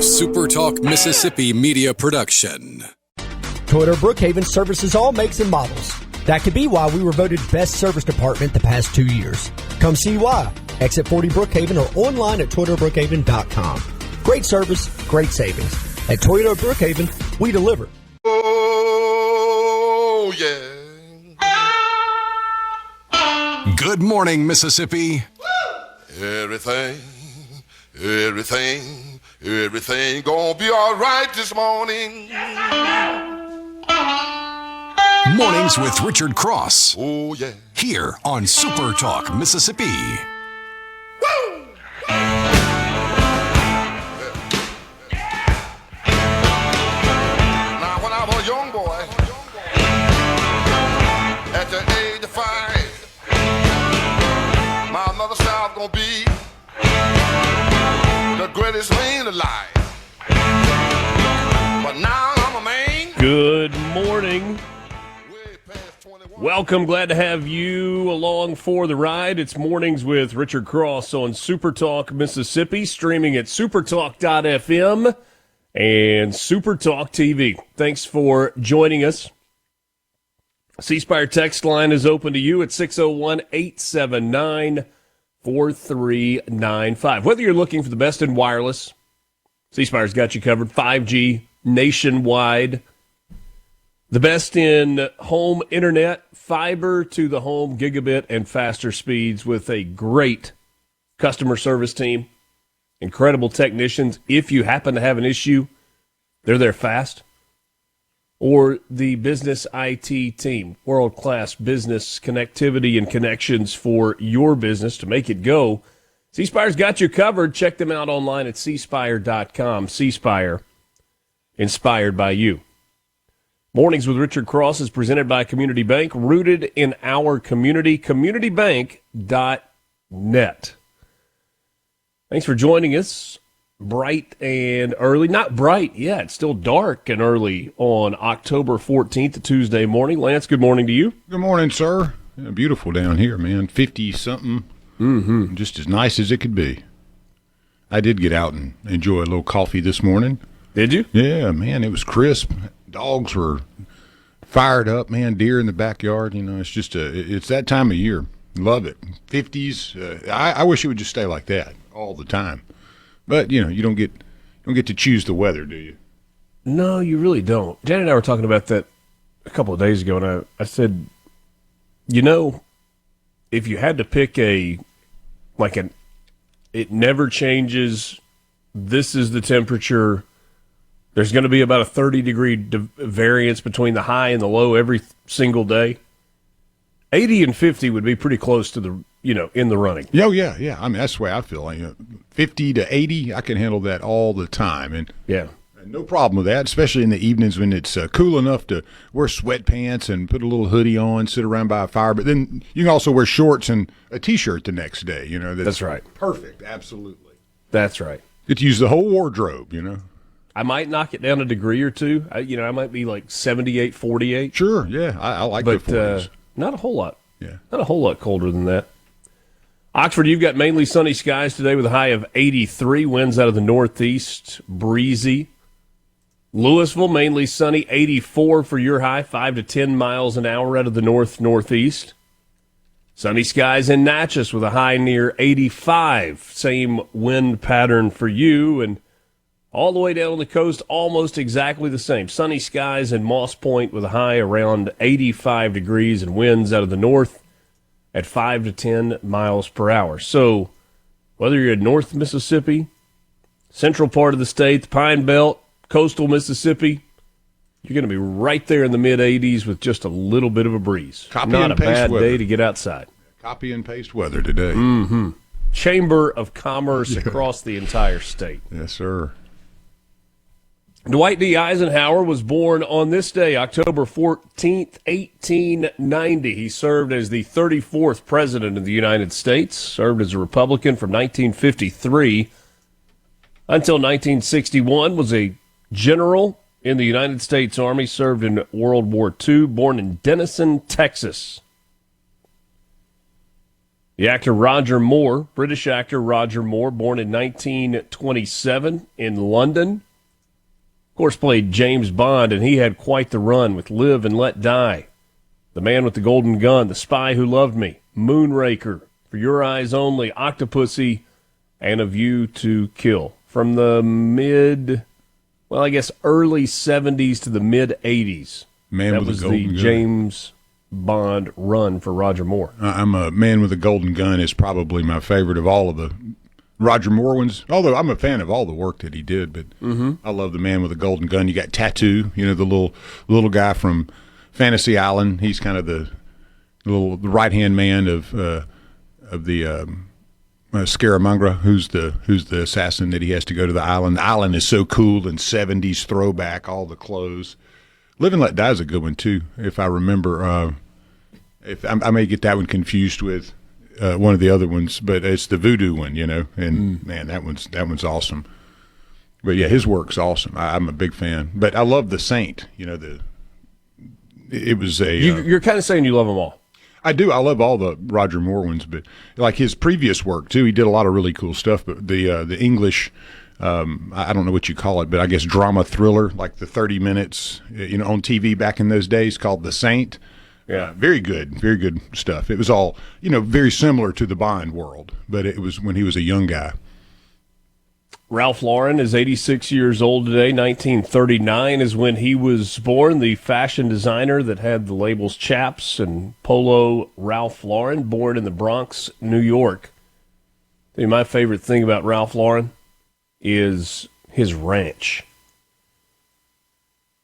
SuperTalk Mississippi media production. Toyota Brookhaven services all makes and models. That could be why we were voted best service department the past 2 years. Come see why. Exit 40 Brookhaven or online at ToyotaBrookhaven.com. Great service, great savings. At Toyota Brookhaven, we deliver. Oh, yeah. Good morning, Mississippi. Everything gonna be all right this morning. Mornings with Richard Cross. Oh, yeah. Here on SuperTalk Mississippi. Woo! Now, when I was a young boy, at the age of 5, my mother said I was gonna be the greatest man alive. But now I'm a man. Good morning. Welcome. Glad to have you along for the ride. It's Mornings with Richard Cross on SuperTalk Mississippi, streaming at supertalk.fm and SuperTalk TV. Thanks for joining us. C-Spire text line is open to you at 601-879-4395. Whether you're looking for the best in wireless, C-Spire's got you covered. 5G nationwide. The best in home internet, fiber to the home, gigabit, and faster speeds with a great customer service team. Incredible technicians. If you happen to have an issue, they're there fast. Or the business IT team, world-class business connectivity and connections for your business to make it go. C-Spire's got you covered. Check them out online at cspire.com. C-Spire, inspired by you. Mornings with Richard Cross is presented by Community Bank, rooted in our community, communitybank.net. Thanks for joining us. Bright and early. Not bright yet. It's still dark and early on October 14th, a Tuesday morning. Lance, good morning to you. Good morning, sir. Yeah, beautiful down here, man. 50-something. Mm-hmm. Just as nice as it could be. I did get out and enjoy a little coffee this morning. Did you? Yeah, man. It was crisp. Dogs were fired up, man. Deer in the backyard. You know, it's just it's that time of year. Love it. 50s. I wish it would just stay like that all the time. But you know, you don't get to choose the weather, do you? No, you really don't. Janet and I were talking about that a couple of days ago, and I said, you know, if you had to pick it never changes. This is the temperature. There's going to be about a 30-degree variance between the high and the low every single day. 80 and 50 would be pretty close to the, in the running. Oh, yeah. I mean, that's the way I feel. 50 to 80, I can handle that all the time. And yeah. No problem with that, especially in the evenings when it's cool enough to wear sweatpants and put a little hoodie on, sit around by a fire. But then you can also wear shorts and a T-shirt the next day. That's right. Perfect, absolutely. That's right. Get to use the whole wardrobe, I might knock it down a degree or two. I might be like 78, 48. Sure, yeah. I like the 40s. Not a whole lot. Yeah. Not a whole lot colder than that. Oxford, you've got mainly sunny skies today with a high of 83. Winds out of the northeast, breezy. Louisville, mainly sunny, 84 for your high, 5 to 10 miles an hour out of the north-northeast. Sunny skies in Natchez with a high near 85. Same wind pattern for you, and all the way down on the coast, almost exactly the same. Sunny skies in Moss Point with a high around 85 degrees and winds out of the north at 5 to 10 miles per hour. So whether you're in North Mississippi, central part of the state, the Pine Belt, coastal Mississippi, you're going to be right there in the mid-80s with just a little bit of a breeze. Not a bad day to get outside. Copy and paste weather today. Mm-hmm. Chamber of Commerce across the entire state. Yes, sir. Dwight D. Eisenhower was born on this day, October 14th, 1890. He served as the 34th President of the United States, served as a Republican from 1953 until 1961, was a general in the United States Army, served in World War II, born in Denison, Texas. The actor Roger Moore, British actor Roger Moore, born in 1927 in London. Of course, played James Bond, and he had quite the run with Live and Let Die, The Man with the Golden Gun, The Spy Who Loved Me, Moonraker, For Your Eyes Only, Octopussy, and A View to Kill. From the early 70s to the mid-80s. That was the James Bond run for Roger Moore. I'm a Man with a Golden Gun is probably my favorite of all of the Roger Moore ones, although I'm a fan of all the work that he did, but I love The Man with a Golden Gun. You got Tattoo, the little guy from Fantasy Island. He's kind of the right-hand man of the Scaramanga, who's the assassin that he has to go to the island. The island is so cool and 70s throwback, all the clothes. Live and Let Die is a good one too, if I remember. If I may get that one confused with one of the other ones, but it's the voodoo one, And man, that one's awesome. But yeah, his work's awesome. I'm a big fan. But I love The Saint. It was a. You're kind of saying you love them all. I do. I love all the Roger Moore ones, but like his previous work too, he did a lot of really cool stuff. But the English. I don't know what you call it, but I guess drama thriller, like the 30 minutes, on TV back in those days, called The Saint. Yeah, very good stuff. It was all, very similar to the Bond world, but it was when he was a young guy. Ralph Lauren is 86 years old today. 1939 is when he was born. The fashion designer that had the labels Chaps and Polo, Ralph Lauren, born in the Bronx, New York. My favorite thing about Ralph Lauren is his ranch.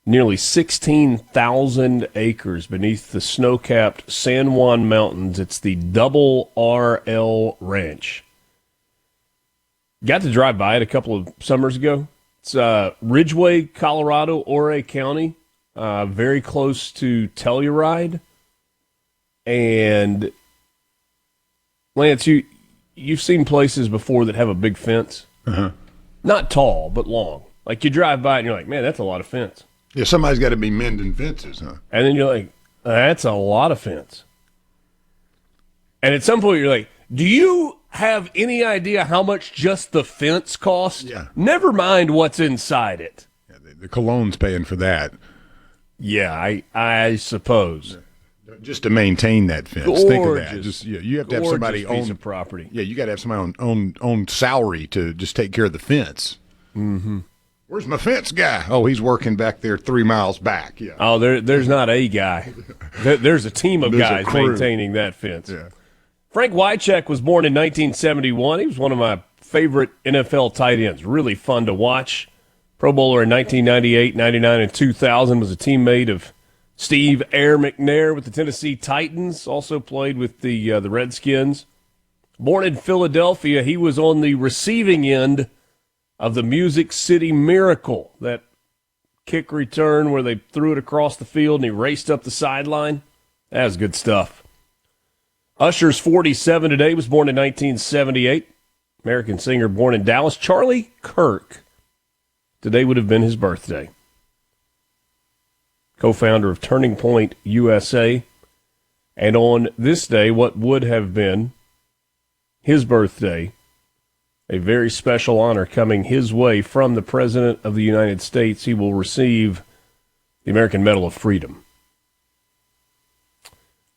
Nearly 16,000 acres beneath the snow-capped San Juan Mountains. It's the Double RL Ranch. Got to drive by it a couple of summers ago. It's Ridgway, Colorado, Ouray County, very close to Telluride. And Lance, you've seen places before that have a big fence. Uh-huh. Not tall, but long. Like you drive by and you're like, man, that's a lot of fence. Yeah, somebody's got to be mending fences, huh? And then you're like, that's a lot of fence. And at some point you're like, do you have any idea how much just the fence costs? Yeah. Never mind what's inside it. Yeah, the cologne's paying for that. Yeah, I suppose. Just to maintain that fence. Gorgeous. Think of that. Just you have to have somebody piece of property. Yeah, you got to have somebody on salary to just take care of the fence. Mm-hmm. Where's my fence guy? Oh, he's working back there 3 miles back. Yeah. Oh, there's not a guy. There's a team of guys maintaining that fence. Yeah. Frank Wycheck was born in 1971. He was one of my favorite NFL tight ends. Really fun to watch. Pro Bowler in 1998, 99, and 2000. Was a teammate of Steve Air McNair with the Tennessee Titans. Also played with the Redskins. Born in Philadelphia, he was on the receiving end of the Music City Miracle, that kick return where they threw it across the field and he raced up the sideline. That was good stuff. Usher's 47 today, was born in 1978. American singer born in Dallas. Charlie Kirk. Today would have been his birthday. Co-founder of Turning Point USA. And on this day, what would have been his birthday, a very special honor coming his way from the President of the United States. He will receive the American Medal of Freedom.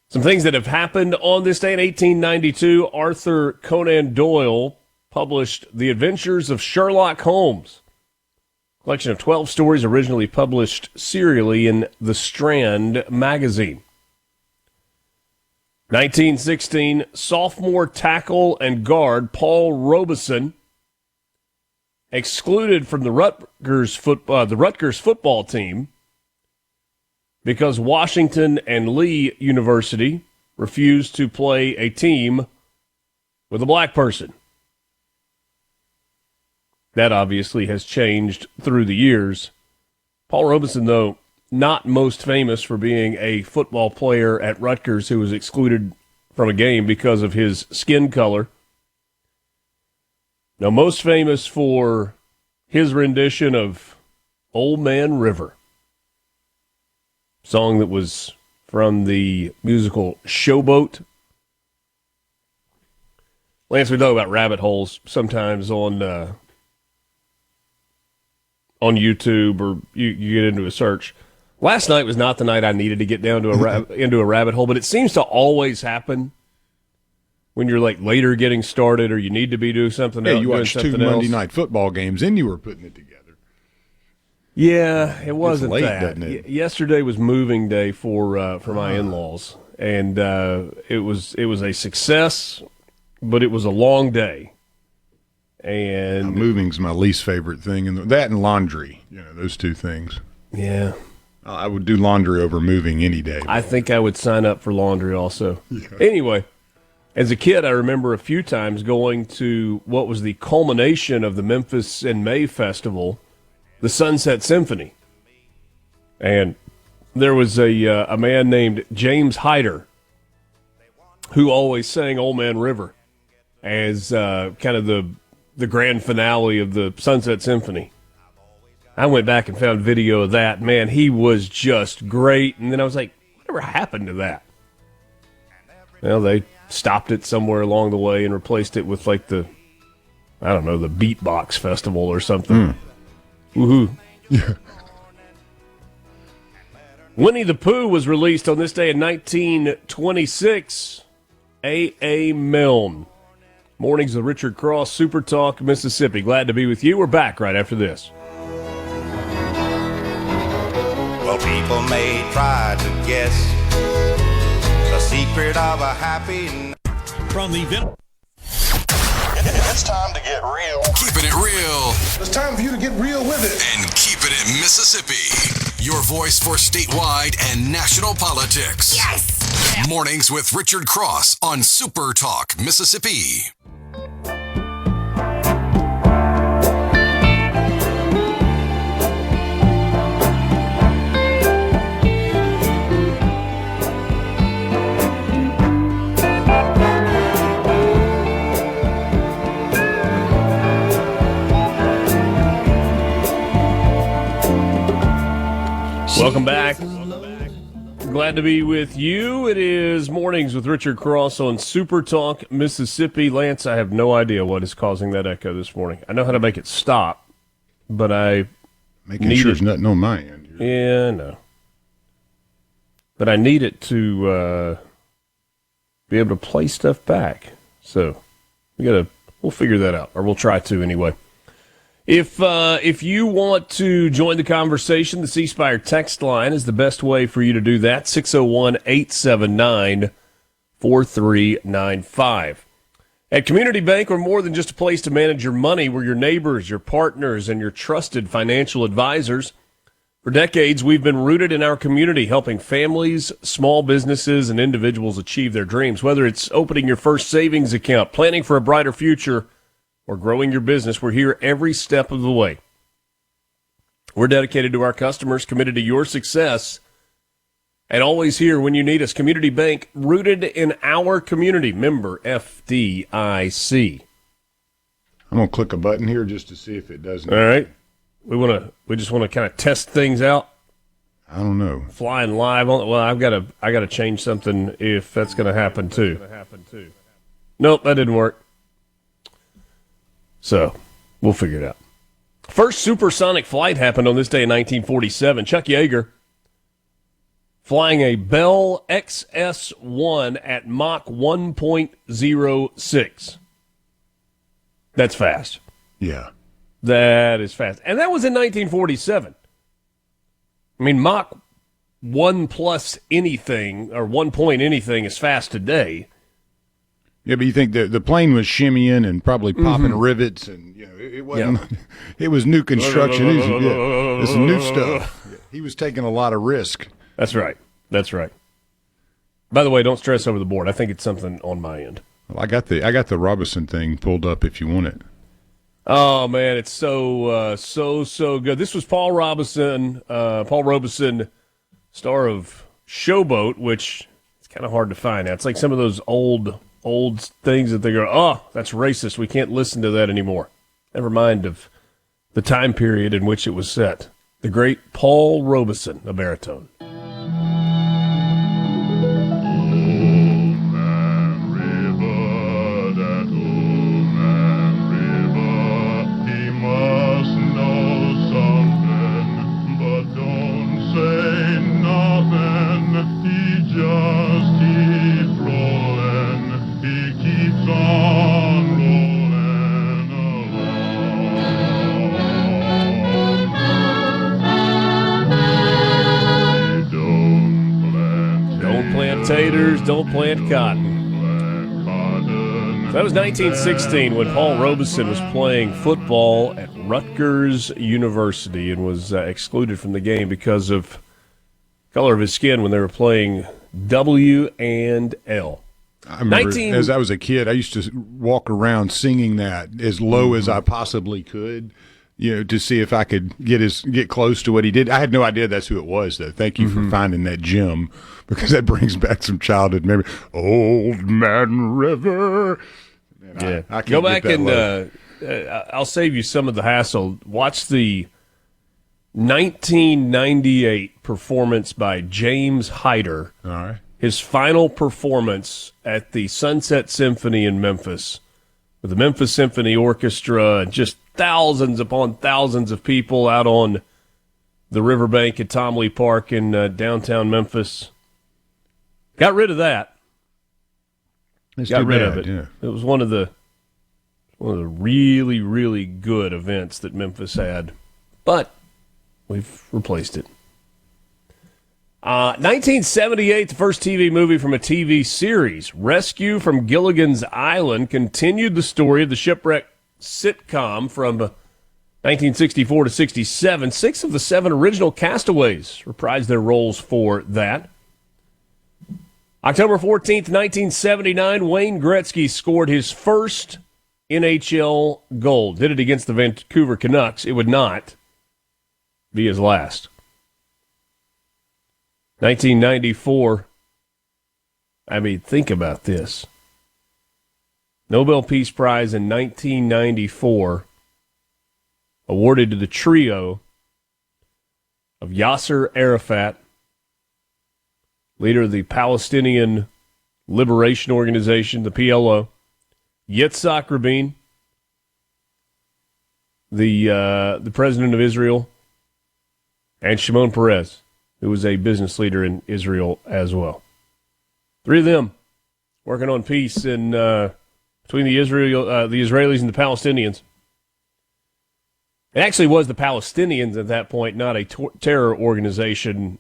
Some things that have happened on this day in 1892, Arthur Conan Doyle published The Adventures of Sherlock Holmes, a collection of 12 stories originally published serially in The Strand magazine. 1916, sophomore tackle and guard Paul Robeson excluded from the Rutgers football team because Washington and Lee University refused to play a team with a black person. That obviously has changed through the years. Paul Robeson, though, not most famous for being a football player at Rutgers who was excluded from a game because of his skin color. Now, most famous for his rendition of Old Man River, song that was from the musical Showboat. Lance, we talk about rabbit holes sometimes on YouTube, or you get into a search. Last night was not the night I needed to get down to into a rabbit hole, but it seems to always happen when you're like later getting started, or you need to be doing something else. Yeah, you watched 2 Monday night football games, and you were putting it together. Yeah, it wasn't late, that. doesn't it? Yesterday was moving day for my in-laws, and it was a success, but it was a long day. And Moving's my least favorite thing, and that and laundry. Those two things. yeah, I would do laundry over moving any day. I think I would sign up for laundry also. Yeah. Anyway, as a kid, I remember a few times going to what was the culmination of the Memphis in May Festival, the Sunset Symphony. And there was a man named James Hyder who always sang Old Man River as kind of the grand finale of the Sunset Symphony. I went back and found video of that. Man, he was just great. And then I was like, whatever happened to that? Well, they stopped it somewhere along the way and replaced it with like the Beatbox Festival or something. Woohoo. Yeah. Winnie the Pooh was released on this day in 1926. A. Milne. Mornings with Richard Cross, Super Talk, Mississippi. Glad to be with you. We're back right after this. Well, people may try to guess the secret of a happy... From the event. It's time to get real. Keeping it real It's time for you to get real with it. and keeping it Mississippi. Your voice for statewide and national politics. Yes! Mornings with Richard Cross on Super Talk, Mississippi. Welcome back. Glad to be with you. It is Mornings with Richard Cross on Super Talk, Mississippi. Lance, I have no idea what is causing that echo this morning. I know how to make it stop, but Making sure there's nothing on my end. Yeah, no. But I need it to be able to play stuff back. So we'll figure that out, or we'll try to anyway. If you want to join the conversation, the C Spire text line is the best way for you to do that. 601-879-4395. At Community Bank, we're more than just a place to manage your money. We're your neighbors, your partners, and your trusted financial advisors. For decades, we've been rooted in our community, helping families, small businesses, and individuals achieve their dreams. Whether it's opening your first savings account, planning for a brighter future, or growing your business, we're here every step of the way. We're dedicated to our customers, committed to your success, and always here when you need us. Community Bank, rooted in our community. Member FDIC. I'm gonna click a button here just to see if it does. All right. We just want to kind of test things out. I don't know. Flying live on. Well, I got to change something if that's going to happen too. Nope, that didn't work. So, we'll figure it out. First supersonic flight happened on this day in 1947. Chuck Yeager flying a Bell XS-1 at Mach 1.06. That's fast. Yeah. That is fast. And that was in 1947. I mean, Mach 1 plus anything, or 1 point anything, is fast today. Yeah, but you think the plane was shimmying and probably popping rivets, and it wasn't. Yeah. It was new construction. It's new stuff. He was taking a lot of risk. That's right. By the way, don't stress over the board. I think it's something on my end. Well, I got the Robinson thing pulled up if you want it. Oh man, it's so good. This was Paul Robeson, star of Showboat, which it's kind of hard to find now. It's like some of those old things that they go, oh, that's racist. We can't listen to that anymore. Never mind of the time period in which it was set. The great Paul Robeson, a baritone. taters, don't plant cotton. So that was 1916 when Paul Robeson was playing football at Rutgers University and was excluded from the game because of color of his skin when they were playing W and L. I remember as I was a kid, I used to walk around singing that as low as I possibly could, to see if I could get close to what he did. I had no idea that's who it was, though. Thank you for finding that gem, because that brings back some childhood memory. Old Man River. Man, yeah, I can't go back get that and I'll save you some of the hassle. Watch the 1998 performance by James Hyder. All right. His final performance at the Sunset Symphony in Memphis with the Memphis Symphony Orchestra and just thousands upon thousands of people out on the riverbank at Tom Lee Park in downtown Memphis. Got rid of that. Got rid of it. Yeah. It was one of the really, really good events that Memphis had, but we've replaced it. 1978, the first TV movie from a TV series, Rescue from Gilligan's Island, continued the story of the shipwreck sitcom from 1964 to 67. 6 of the 7 original castaways reprised their roles for that. October 14th, 1979, Wayne Gretzky scored his first NHL goal. Did it against the Vancouver Canucks. It would not be his last. 1994. I mean, think about this. Nobel Peace Prize in 1994 awarded to the trio of Yasser Arafat, leader of the Palestinian Liberation Organization, the PLO, Yitzhak Rabin, the president of Israel, and Shimon Peres, who was a business leader in Israel as well. 3 of them working on peace in between the Israelis and the Palestinians. It actually was the Palestinians at that point, not a terror organization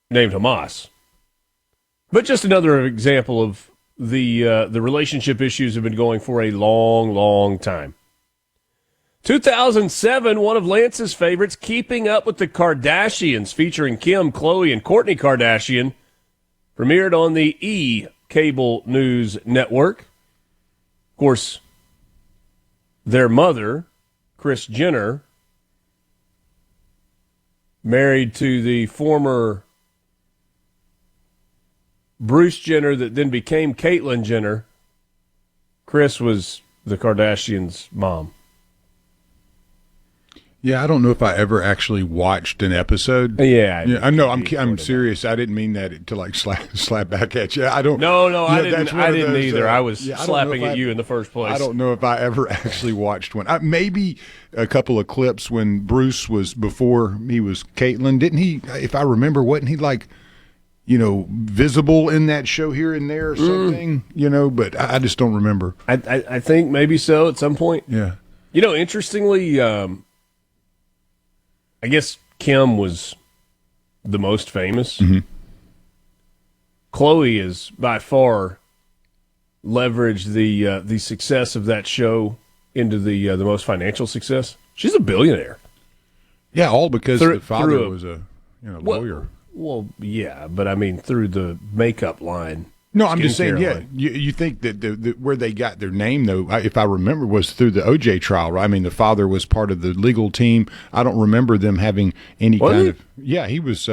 named Hamas. But just another example of the relationship issues have been going for a long, long time. 2007, one of Lance's favorites, Keeping Up with the Kardashians, featuring Kim, Khloe, and Kourtney Kardashian, premiered on the cable news network. Of course, their mother, Kris Jenner, married to the former Bruce Jenner that then became Caitlyn Jenner. Kris was the Kardashians' mom. Yeah, I don't know if I ever actually watched an episode. Yeah, I know. I'm serious. I didn't mean that to like slap back at you. I don't. No, I didn't. I didn't either. I was slapping at you in the first place. I don't know if I ever actually watched one. Maybe a couple of clips when Bruce was before he was Caitlyn. Didn't he? If I remember, wasn't he like, visible in that show here and there or something? But I just don't remember. I think maybe so at some point. Yeah. Interestingly. I guess Kim was the most famous. Mm-hmm. Khloe is by far leveraged the success of that show into the most financial success. She's a billionaire. Yeah, all because the father was a lawyer. Well, yeah, but I mean through the makeup line. No, I'm just saying, yeah, you think that where they got their name, though, if I remember, was through the O.J. trial, right? I mean, the father was part of the legal team. I don't remember them having any kind of – yeah, he was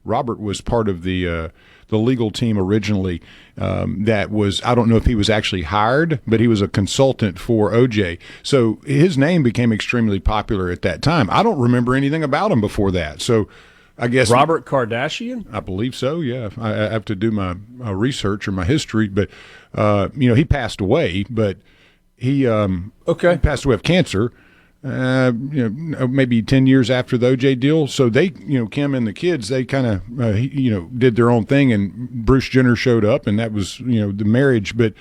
Robert was part of the legal team originally that was – I don't know if he was actually hired, but he was a consultant for O.J. So his name became extremely popular at that time. I don't remember anything about him before that, so – I guess Robert Kardashian? I believe so, yeah. I have to do my research or my history, but he passed away, but he passed away of cancer, maybe 10 years after the O.J. deal. So they, Kim and the kids, they kind of, did their own thing, and Bruce Jenner showed up, and that was, the marriage. But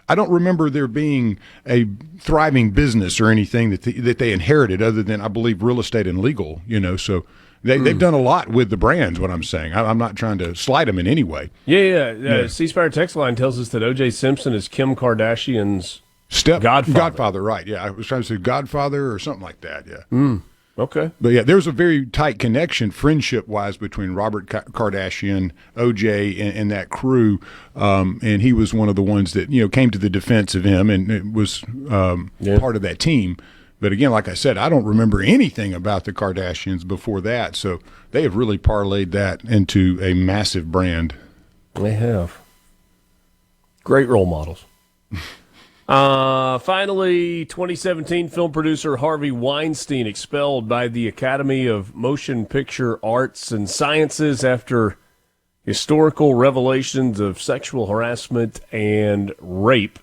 I don't remember there being a thriving business or anything that they inherited other than, I believe, real estate and legal, so they've done a lot with the brands, what I'm saying. I'm not trying to slight them in any way. Yeah. C-Spire text line tells us that O.J. Simpson is Kim Kardashian's Godfather, right. Yeah, I was trying to say Godfather or something like that, yeah. Okay. But yeah, there's a very tight connection, friendship-wise, between Robert Kardashian, OJ, and that crew. And he was one of the ones that came to the defense of him and was part of that team. But again, like I said, I don't remember anything about the Kardashians before that. So they have really parlayed that into a massive brand. They have. Great role models. Finally, 2017 film producer Harvey Weinstein expelled by the Academy of Motion Picture Arts and Sciences after historical revelations of sexual harassment and rape.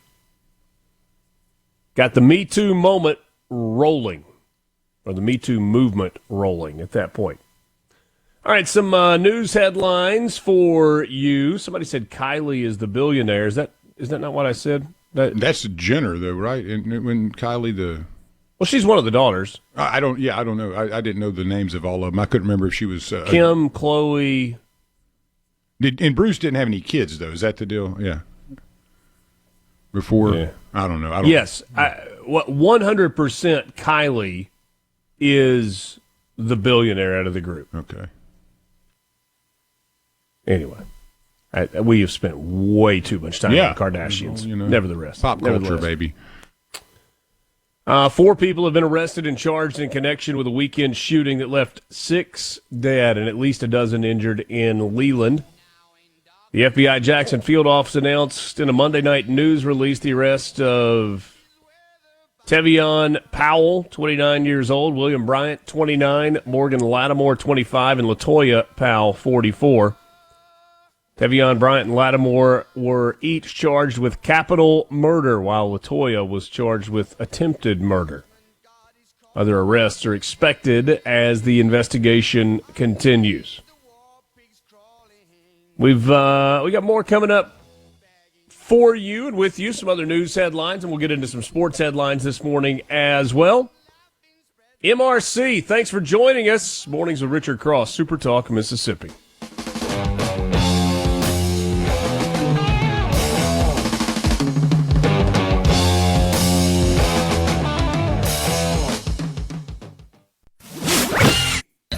Got the Me Too moment rolling, or the Me Too movement rolling at that point. All right, some news headlines for you. Somebody said Kylie is the billionaire. Is that not what I said? That's Jenner, though, right? And when Kylie well, she's one of the daughters. I don't know. I didn't know the names of all of them. I couldn't remember if she was Kim, Chloe. And Bruce didn't have any kids, though. Is that the deal? Yeah. Before, yeah. I don't know. Yes, 100% Kylie is the billionaire out of the group. Okay. Anyway, we have spent way too much time on Kardashians. Nevertheless, pop culture, baby. 4 people have been arrested and charged in connection with a weekend shooting that left 6 dead and at least a dozen injured in Leland. The FBI Jackson field office announced in a Monday night news release the arrest of Tevion Powell, 29 years old, William Bryant, 29, Morgan Lattimore, 25, and LaToya Powell, 44. Tevion, Bryant, and Lattimore were each charged with capital murder, while LaToya was charged with attempted murder. Other arrests are expected as the investigation continues. We got more coming up for you and with you, some other news headlines, and we'll get into some sports headlines this morning as well. MRC, thanks for joining us. Mornings with Richard Cross, SuperTalk, Mississippi.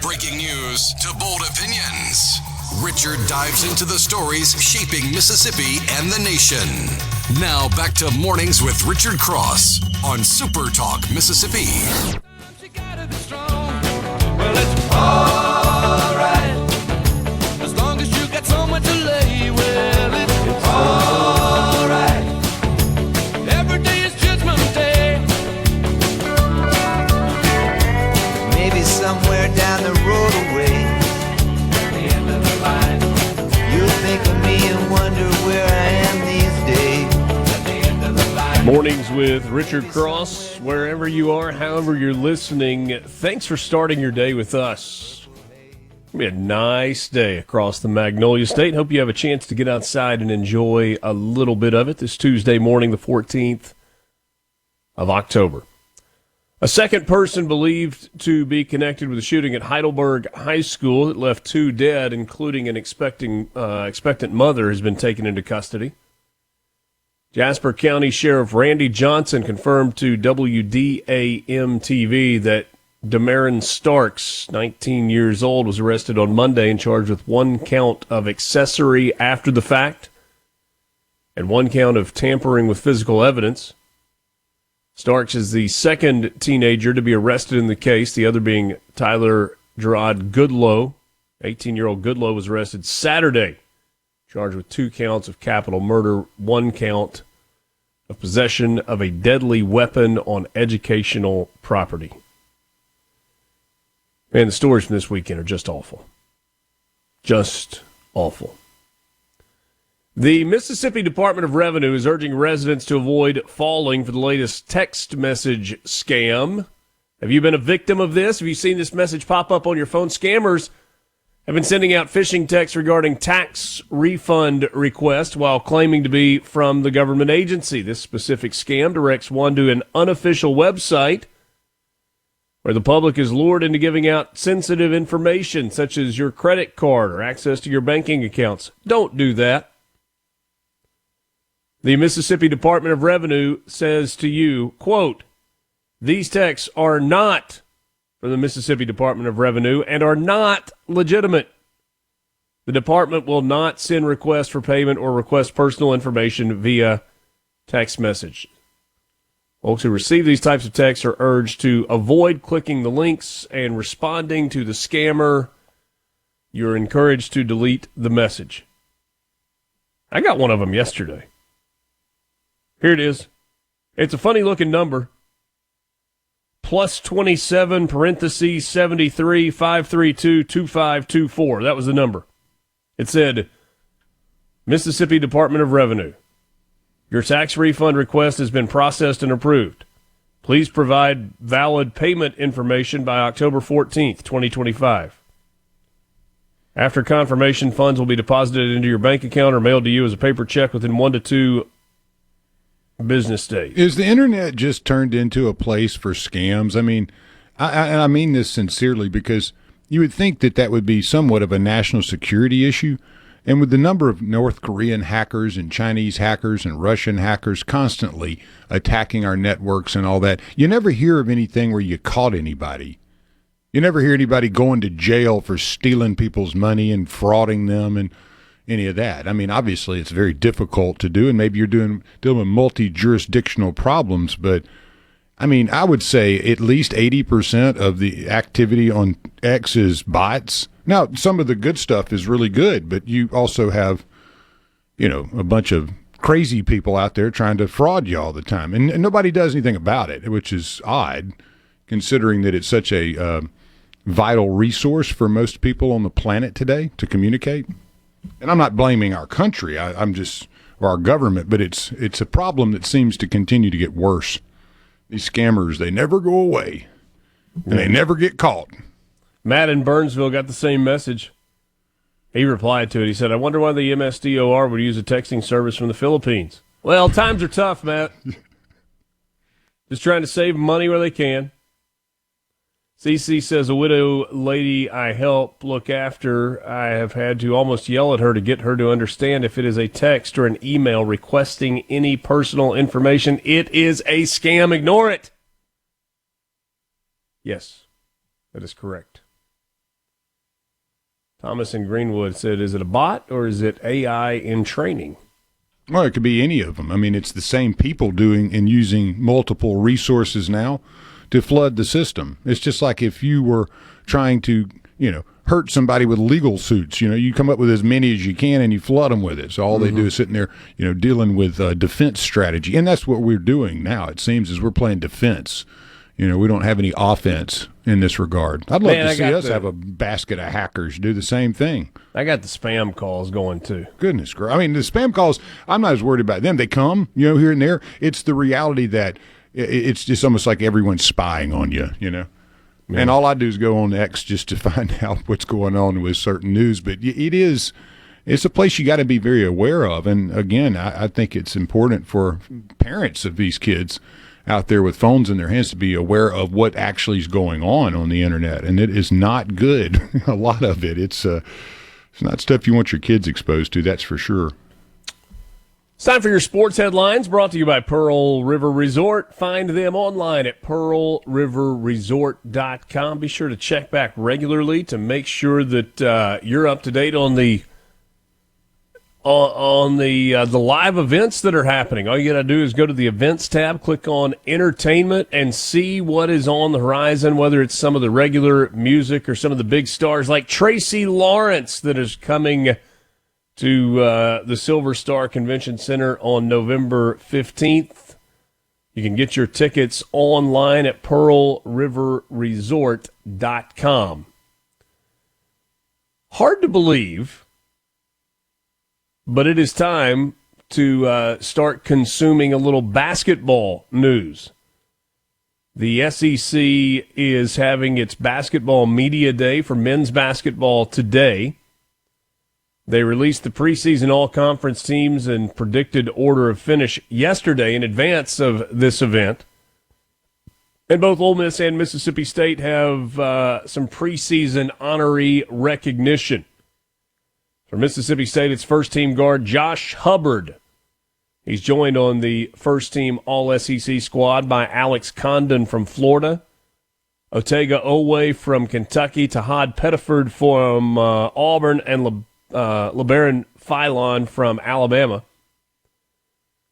Breaking news to bold opinions. Richard dives into the stories shaping Mississippi and the nation. Now back to Mornings with Richard Cross on SuperTalk Mississippi. You gotta be strong. Well, it's all right. As long as you got someone to lay with, it's all right. Every day is Judgment Day. Maybe somewhere down the road away, you think of me and wonder where I am these days. Mornings with Richard Cross, wherever you are, however you're listening, thanks for starting your day with us. It'll be a nice day across the Magnolia State. Hope you have a chance to get outside and enjoy a little bit of it this Tuesday morning, the 14th of October. A second person believed to be connected with the shooting at Heidelberg High School that left 2 dead, including an expectant mother, has been taken into custody. Jasper County Sheriff Randy Johnson confirmed to WDAM-TV that Damarin Starks, 19 years old, was arrested on Monday and charged with 1 count of accessory after the fact and 1 count of tampering with physical evidence. Starks is the second teenager to be arrested in the case, the other being Tyler Gerard Goodlow. 18-year-old Goodlow was arrested Saturday, charged with 2 counts of capital murder, 1 count of possession of a deadly weapon on educational property. And the stories from this weekend are just awful. Just awful. The Mississippi Department of Revenue is urging residents to avoid falling for the latest text message scam. Have you been a victim of this? Have you seen this message pop up on your phone? Scammers have been sending out phishing texts regarding tax refund requests while claiming to be from the government agency. This specific scam directs one to an unofficial website where the public is lured into giving out sensitive information such as your credit card or access to your banking accounts. Don't do that. The Mississippi Department of Revenue says to you, quote, "These texts are not from the Mississippi Department of Revenue and are not legitimate. The department will not send requests for payment or request personal information via text message." Folks who receive these types of texts are urged to avoid clicking the links and responding to the scammer. You're encouraged to delete the message. I got one of them yesterday. Here it is. It's a funny-looking number. +27 parentheses 73 532 2524. That was the number. It said, Mississippi Department of Revenue. Your tax refund request has been processed and approved. Please provide valid payment information by October 14th, 2025. After confirmation, funds will be deposited into your bank account or mailed to you as a paper check within 1 to 2 business days. Is the internet just turned into a place for scams? I mean, I mean this sincerely, because you would think that would be somewhat of a national security issue. And with the number of North Korean hackers and Chinese hackers and Russian hackers constantly attacking our networks and all that, you never hear of anything where you caught anybody. You never hear anybody going to jail for stealing people's money and frauding them and any of that. I mean, obviously it's very difficult to do, and maybe you're dealing with multi-jurisdictional problems, but I mean, I would say at least 80% of the activity on X is bots. Now, some of the good stuff is really good, but you also have, a bunch of crazy people out there trying to fraud you all the time, and nobody does anything about it, which is odd, considering that it's such a vital resource for most people on the planet today to communicate. And I'm not blaming our country, or our government, but it's a problem that seems to continue to get worse. These scammers, they never go away, and they never get caught. Matt in Burnsville got the same message. He replied to it. He said, I wonder why the MSDOR would use a texting service from the Philippines. Well, times are tough, Matt. Just trying to save money where they can. CC says, a widow lady I help look after, I have had to almost yell at her to get her to understand if it is a text or an email requesting any personal information, it is a scam. Ignore it. Yes, that is correct. Thomas in Greenwood said, is it a bot or is it AI in training? Well, it could be any of them. I mean, it's the same people doing and using multiple resources now to flood the system. It's just like if you were trying to, hurt somebody with legal suits. You come up with as many as you can and you flood them with it. So all they do is sitting there, dealing with defense strategy. And that's what we're doing now, it seems, is we're playing defense. We don't have any offense in this regard. I'd love to see us have a basket of hackers do the same thing. I got the spam calls going, too. Goodness gracious. I mean, the spam calls, I'm not as worried about them. They come, here and there. It's the reality that it's just almost like everyone's spying on you, Yeah. And all I do is go on X just to find out what's going on with certain news. But it's a place you got to be very aware of. And, again, I think it's important for parents of these kids out there with phones in their hands to be aware of what actually is going on the internet. And it is not good, a lot of it. It's not stuff you want your kids exposed to, that's for sure. It's time for your sports headlines, brought to you by Pearl River Resort. Find them online at pearlriverresort.com. Be sure to check back regularly to make sure that you're up to date on the live events that are happening. All you got to do is go to the events tab, click on entertainment, and see what is on the horizon, whether it's some of the regular music or some of the big stars like Tracy Lawrence that is coming to the Silver Star Convention Center on November 15th. You can get your tickets online at pearlriverresort.com. Hard to believe, but it is time to start consuming a little basketball news. The SEC is having its basketball media day for men's basketball today. They released the preseason all-conference teams and predicted order of finish yesterday in advance of this event. And both Ole Miss and Mississippi State have some preseason honoree recognition. For Mississippi State, it's first-team guard Josh Hubbard. He's joined on the first-team All-SEC squad by Alex Condon from Florida, Otega Owe from Kentucky, Tahad Pettiford from Auburn, and LeBaron Philon from Alabama.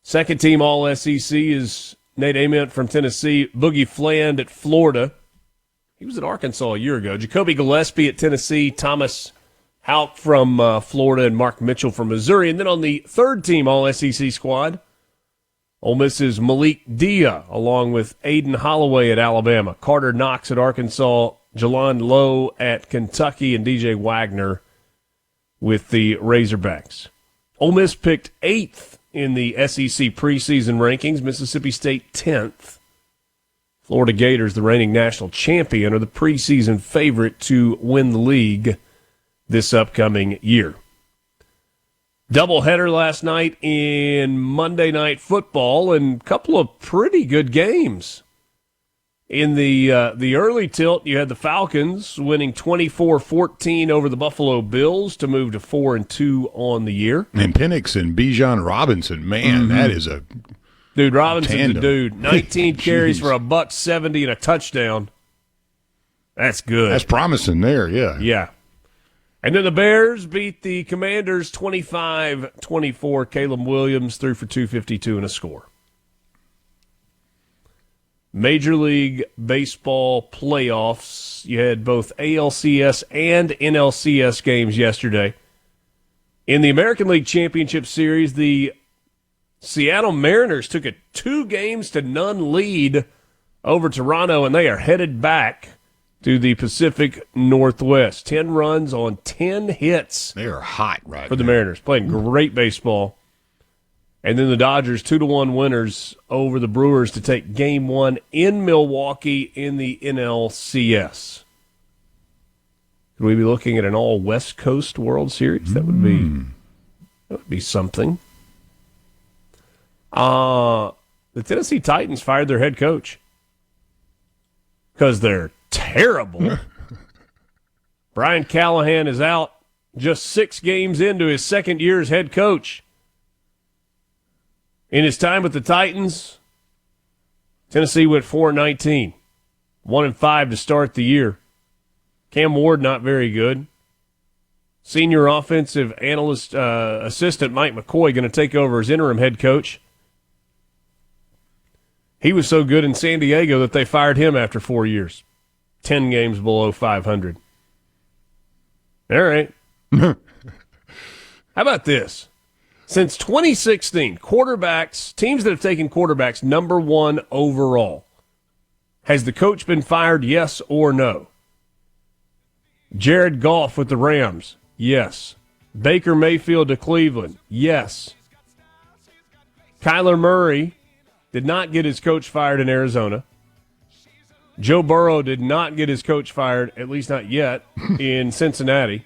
Second-team All-SEC is Nate Ament from Tennessee, Boogie Fland at Florida. He was at Arkansas a year ago. Jacoby Gillespie at Tennessee, Thomas Houck from Florida, and Mark Mitchell from Missouri. And then on the third-team All-SEC squad, Ole Miss's Malik Dia, along with Aiden Holloway at Alabama, Carter Knox at Arkansas, Jalon Lowe at Kentucky, and DJ Wagner with the Razorbacks. Ole Miss picked 8th in the SEC preseason rankings, Mississippi State 10th. Florida Gators, the reigning national champion, are the preseason favorite to win the league this upcoming year. Doubleheader last night in Monday Night Football, and a couple of pretty good games. In the early tilt, you had the Falcons winning 24-14 over the Buffalo Bills to move to 4-2 on the year. And Penix and Bijan Robinson, man, that is a dude. Robinson's tandem. a dude. 19 carries for $170 and a touchdown. That's good. That's promising there, yeah. Yeah. And then the Bears beat the Commanders 25-24. Caleb Williams threw for 252 and a score. Major League Baseball playoffs. You had both ALCS and NLCS games yesterday. In the American League Championship Series, the Seattle Mariners took a 2-0 lead over Toronto, and they are headed back to the Pacific Northwest. 10 runs on 10 hits. They are hot right for the now. Mariners, playing great baseball. And then the Dodgers 2-1 winners over the Brewers to take Game 1 in Milwaukee in the NLCS. Could we be looking at an all West Coast World Series? That would be something. The Tennessee Titans fired their head coach because they're terrible. Brian Callahan is out just 6 games into his second year as head coach. In his time with the Titans, Tennessee went 4-19, 1-5 to start the year. Cam Ward not very good. Senior offensive analyst assistant Mike McCoy going to take over as interim head coach. He was so good in San Diego that they fired him after 4 years. 10 games below 500. All right. How about this? Since 2016, teams that have taken quarterbacks number 1 overall, has the coach been fired, yes or no? Jared Goff with the Rams, yes. Baker Mayfield to Cleveland, yes. Kyler Murray did not get his coach fired in Arizona. Joe Burrow did not get his coach fired, at least not yet, in Cincinnati.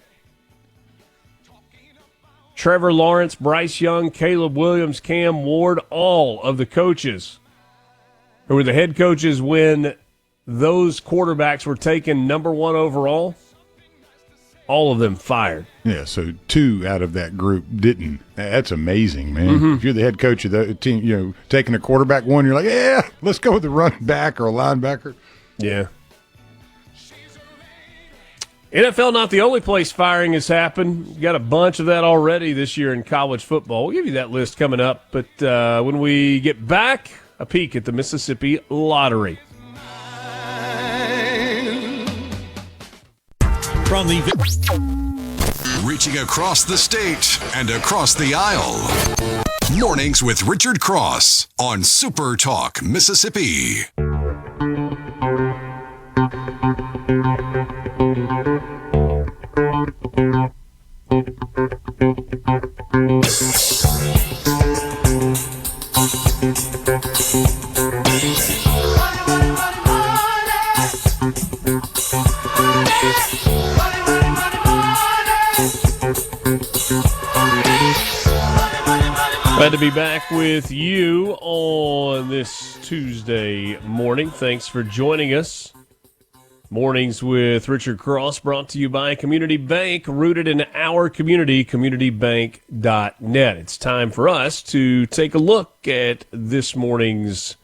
Trevor Lawrence, Bryce Young, Caleb Williams, Cam Ward, all of the coaches who were the head coaches when those quarterbacks were taken number 1 overall, all of them fired. Yeah, so 2 out of that group didn't. That's amazing, man. If you're the head coach of the team, taking a quarterback 1, you're like, yeah, let's go with the running back or a linebacker. Yeah. NFL not the only place firing has happened. We've got a bunch of that already this year in college football. We'll give you that list coming up. But when we get back, a peek at the Mississippi Lottery. From the Reaching across the state and across the aisle. Mornings with Richard Cross on SuperTalk Mississippi. Glad to be back with you on this Tuesday morning. Thanks for joining us. Mornings with Richard Cross, brought to you by Community Bank, rooted in our community, communitybank.net. It's time for us to take a look at this morning's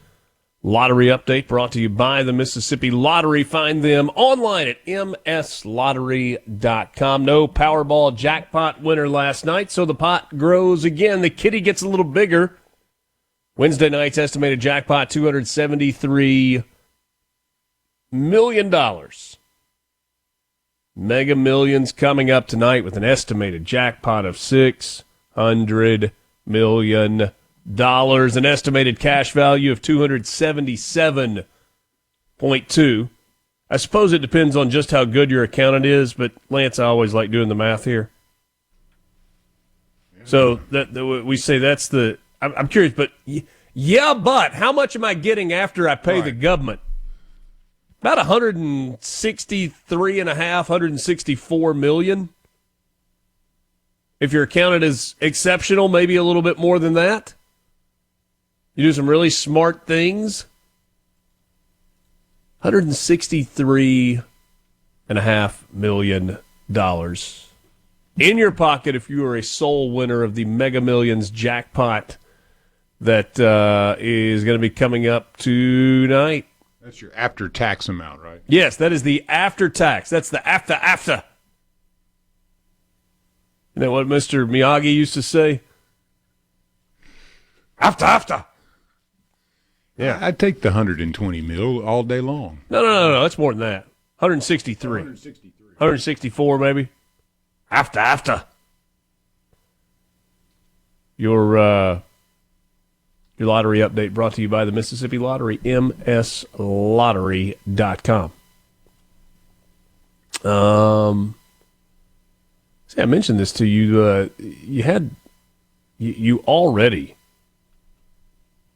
lottery update, brought to you by the Mississippi Lottery. Find them online at mslottery.com. No Powerball jackpot winner last night, so the pot grows again. The kitty gets a little bigger. Wednesday night's estimated jackpot, $273 million. Mega Millions coming up tonight with an estimated jackpot of $600 million. An estimated cash value of 277.2. I suppose it depends on just how good your accountant is, but Lance, I always like doing the math here. So that we say that's the. I'm curious, but yeah, but how much am I getting after I pay the government? About 163.5, 164 million. If your accountant is exceptional, maybe a little bit more than that. You do some really smart things. $163.5 million in your pocket if you are a sole winner of the Mega Millions jackpot that is going to be coming up tonight. That's your after-tax amount, right? Yes, that is the after-tax. That's the after. You know what Mr. Miyagi used to say? After. Yeah. I'd take the 120 mil all day long. No. That's more than that. 163. 164 maybe. After. Your lottery update brought to you by the Mississippi Lottery, mslottery.com. See, I mentioned this to you. You already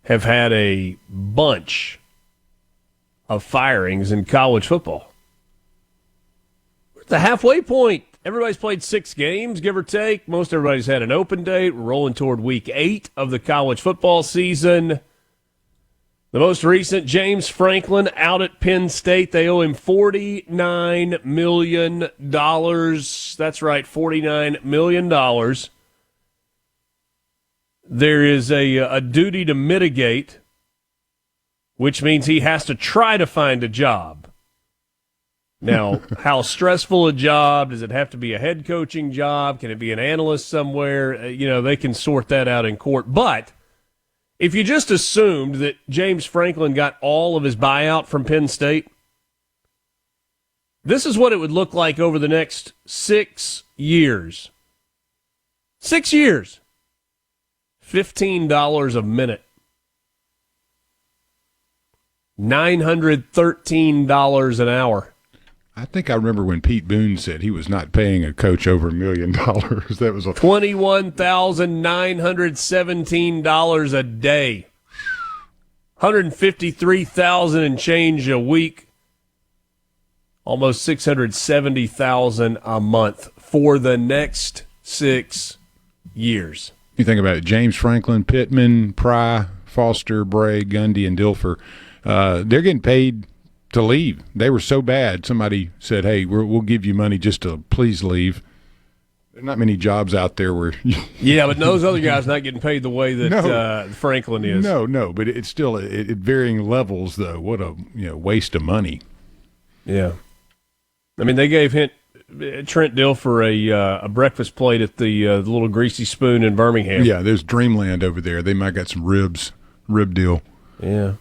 have had a bunch of firings in college football. We're at the halfway point. Everybody's played 6 games, give or take. Most everybody's had an open date. We're rolling toward week 8 of the college football season. The most recent, James Franklin out at Penn State. They owe him $49 million. That's right, $49 million. There is a duty to mitigate, which means he has to try to find a job. Now, how stressful a job? Does it have to be a head coaching job? Can it be an analyst somewhere? They can sort that out in court. But if you just assumed that James Franklin got all of his buyout from Penn State, this is what it would look like over the next 6 years. 6 years. $15 a minute. $913 an hour. I think I remember when Pete Boone said he was not paying a coach over $1 million. That was $21,917 a day. $153,000 and change a week. Almost $670,000 a month for the next 6 years. You think about it, James Franklin, Pittman, Pry, Foster, Bray, Gundy, and Dilfer, they're getting paid to leave. They were so bad, somebody said, hey, we'll give you money just to please leave. There are not many jobs out there where yeah, but those other guys not getting paid the way that Franklin is. No, but it's still at varying levels, though. What a waste of money. Yeah. I mean, they gave Trent Dilfer a breakfast plate at the little Greasy Spoon in Birmingham. Yeah, there's Dreamland over there. They might got some rib deal. Yeah.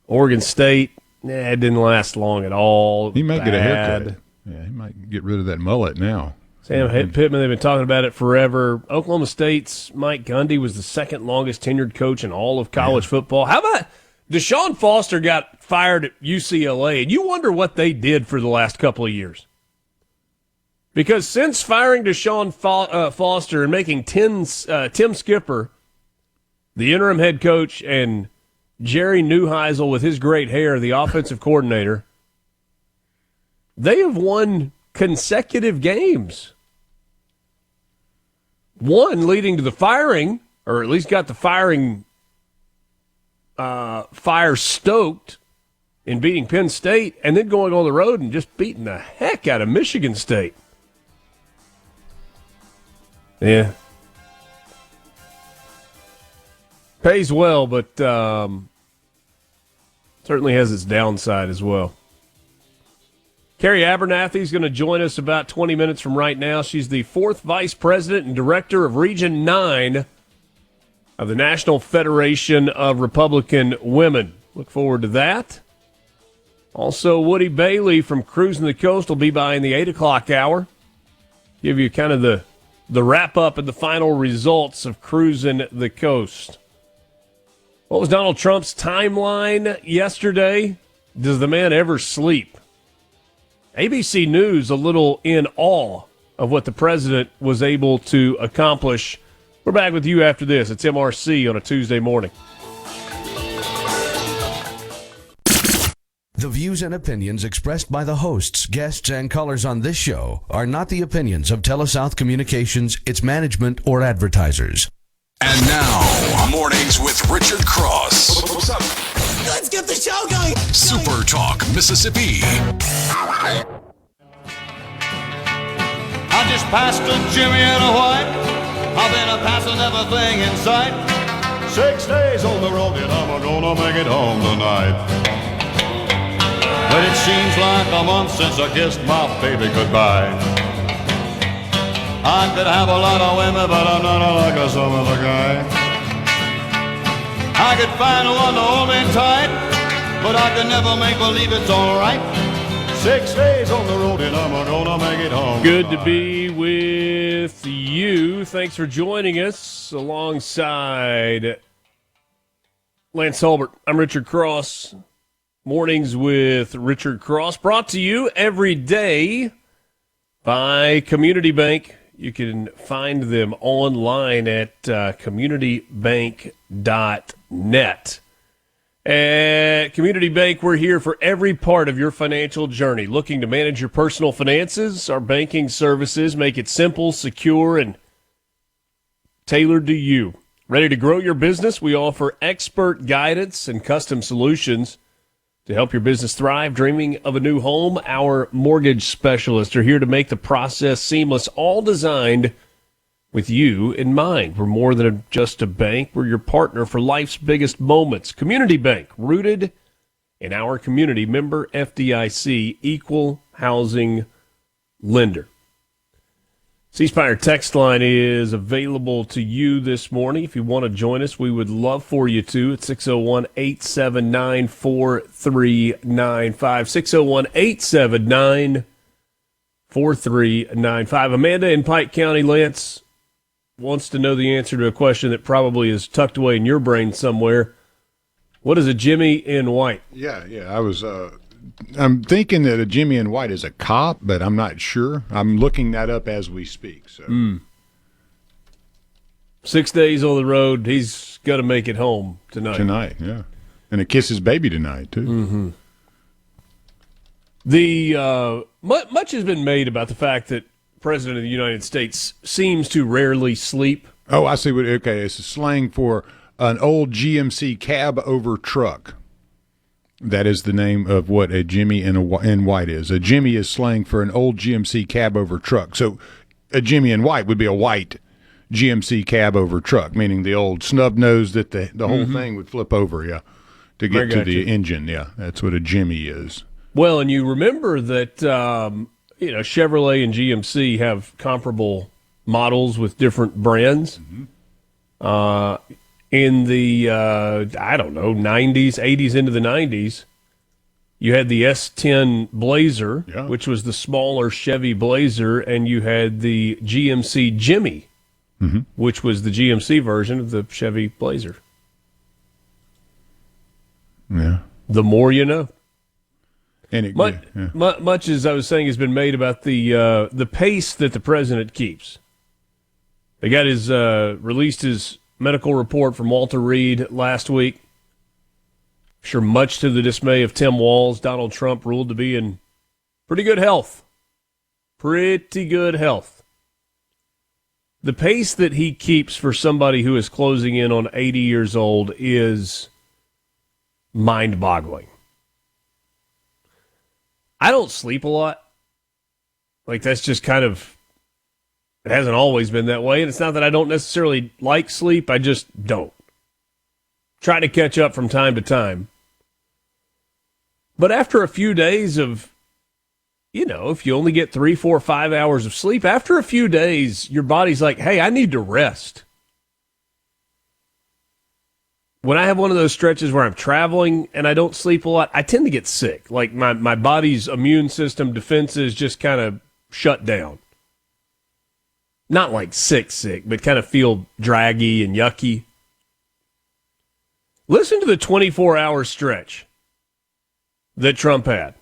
Oregon State, it didn't last long at all. He might get a haircut. Yeah, he might get rid of that mullet now. Sam Pittman, they've been talking about it forever. Oklahoma State's Mike Gundy was the second longest tenured coach in all of college football. How about Deshaun Foster got fired at UCLA, and you wonder what they did for the last couple of years. Because since firing Deshaun Foster and making Tim Skipper the interim head coach and Jerry Neuheisel with his great hair the offensive coordinator, They have won consecutive games. One leading to the firing, or at least got the firing fire stoked in beating Penn State, and then going on the road and just beating the heck out of Michigan State. Yeah. Pays well, but certainly has its downside as well. Keri Abernathy is going to join us about 20 minutes from right now. She's the 4th Vice President and Director of Region 9 of the National Federation of Republican Women. Look forward to that. Also, Woody Bailey from Cruisin the Coast will be by in the 8 o'clock hour. Give you kind of the wrap-up and the final results of Cruisin the Coast. What was Donald Trump's timeline yesterday? Does the man ever sleep? ABC News a little in awe of what the president was able to accomplish. We're back with you after this. It's MRC on a Tuesday morning. The views and opinions expressed by the hosts, guests, and callers on this show are not the opinions of TeleSouth Communications, its management, or advertisers. And now, Mornings with Richard Cross. What's up? Let's get the show going. SuperTalk, Mississippi. I just passed a Jimmy and a white. I've been a passing everything in sight. 6 days on the road and I'm gonna make it home tonight. But it seems like a month since I kissed my baby goodbye. I could have a lot of women, but I'm not like some other guy. I could find one to hold me tight, but I could never make believe it's alright. 6 days on the road and I'm gonna make it home. Good to be with you. Thanks for joining us alongside Lance Hulbert. I'm Richard Cross. Mornings with Richard Cross, brought to you every day by Community Bank. You can find them online at communitybank.net. At Community Bank, we're here for every part of your financial journey. Looking to manage your personal finances? Our banking services make it simple, secure, and tailored to you. Ready to grow your business? We offer expert guidance and custom solutions to help your business thrive. Dreaming of a new home? Our mortgage specialists are here to make the process seamless, all designed with you in mind. We're more than just a bank. We're your partner for life's biggest moments. Community Bank, rooted in our community. Member FDIC, equal housing lender. C-Spire text line is available to you this morning. If you want to join us, we would love for you to. It's 601-879-4395. 601-879-4395. Amanda in Pike County, Lance, wants to know the answer to a question that probably is tucked away in your brain somewhere. What is a Jimmy in white? Yeah. I'm thinking that a Jimmy in white is a cop, but I'm not sure. I'm looking that up as we speak. So 6 days on the road. He's got to make it home tonight. Tonight, yeah. And a kiss his baby tonight, too. Mm-hmm. The much has been made about the fact that President of the United States seems to rarely sleep. Oh, I see. Okay, it's a slang for an old GMC cab over truck. That is the name of what a Jimmy in white is. A Jimmy is slang for an old GMC cab over truck. So a Jimmy in white would be a white GMC cab over truck, meaning the old snub nose that the whole thing would flip over, to get to the engine. Yeah, that's what a Jimmy is. Well, and you remember that Chevrolet and GMC have comparable models with different brands. In the, 90s, 80s into the 90s, you had the S10 Blazer, which was the smaller Chevy Blazer, and you had the GMC Jimmy, which was the GMC version of the Chevy Blazer. Yeah. The more you know. And much as I was saying has been made about the pace that the president keeps. They got his released his medical report from Walter Reed last week. I'm sure much to the dismay of Tim Walz, Donald Trump ruled to be in Pretty good health. Pretty good health. The pace that he keeps for somebody who is closing in on 80 years old is mind-boggling. I don't sleep a lot. Like, that's just kind of, it hasn't always been that way. And it's not that I don't necessarily like sleep. I just don't. Try to catch up from time to time. But after a few days of, if you only get 3, 4, 5 hours of sleep, after a few days, your body's like, hey, I need to rest. When I have one of those stretches where I'm traveling and I don't sleep a lot, I tend to get sick. Like my body's immune system defenses just kind of shut down. Not like sick, but kind of feel draggy and yucky. Listen to the 24-hour stretch that Trump had.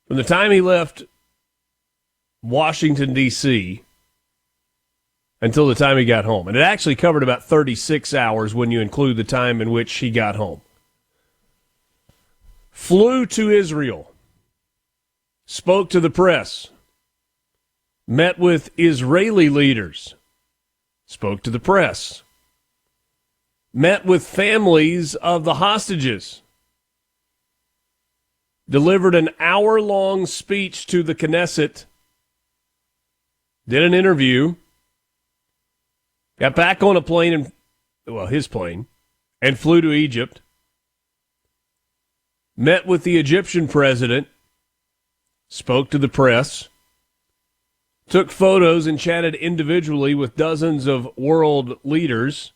From the time he left Washington, D.C., until the time he got home. And it actually covered about 36 hours when you include the time in which he got home. Flew to Israel. Spoke to the press. Met with Israeli leaders. Spoke to the press. Met with families of the hostages. Delivered an hour-long speech to the Knesset. Did an interview. Got back on a plane, his plane, and flew to Egypt. Met with the Egyptian president. Spoke to the press. Took photos and chatted individually with dozens of world leaders.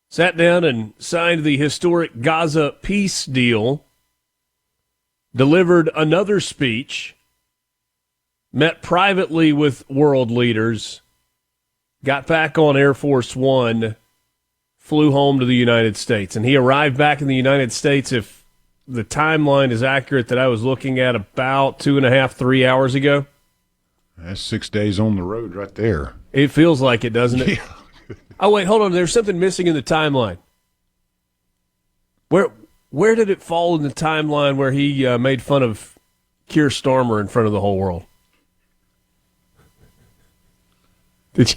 Sat down and signed the historic Gaza peace deal. Delivered another speech. Met privately with world leaders. Got back on Air Force One. Flew home to the United States. And he arrived back in the United States, if the timeline is accurate, that I was looking at, about 2.5, 3 hours ago. That's 6 days on the road right there. It feels like it, doesn't it? Yeah. Oh, wait, hold on. There's something missing in the timeline. Where did it fall in the timeline where he made fun of Keir Starmer in front of the whole world? Did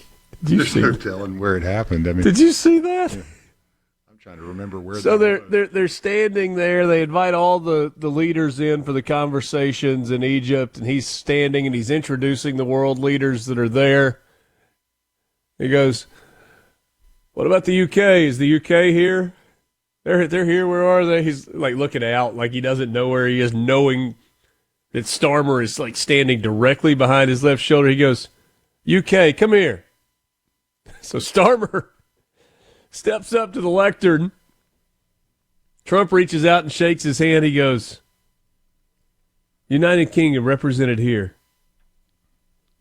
you There's see no that? telling where it happened. I mean, Did you see that? Yeah. I'm trying to remember where. So that was. they're standing there. They invite all the leaders in for the conversations in Egypt, and he's standing and he's introducing the world leaders that are there. He goes, "What about the UK? Is the UK here? They're here. Where are they?" He's like looking out, like he doesn't know where he is, knowing that Starmer is like standing directly behind his left shoulder. He goes, "UK, come here." So Starmer steps up to the lectern. Trump reaches out and shakes his hand. He goes, "United Kingdom represented here.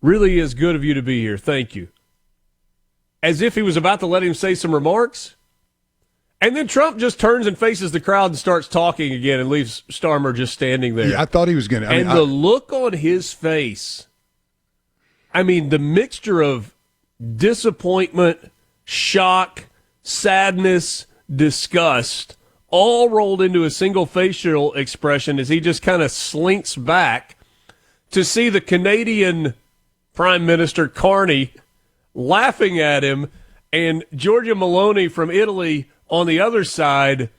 Really is good of you to be here. Thank you." As if he was about to let him say some remarks. And then Trump just turns and faces the crowd and starts talking again and leaves Starmer just standing there. Yeah, I thought he was going to. And the look on his face, I mean, the mixture of disappointment, shock, sadness, disgust, all rolled into a single facial expression as he just kind of slinks back to see the Canadian Prime Minister Carney laughing at him and Giorgia Meloni from Italy on the other side.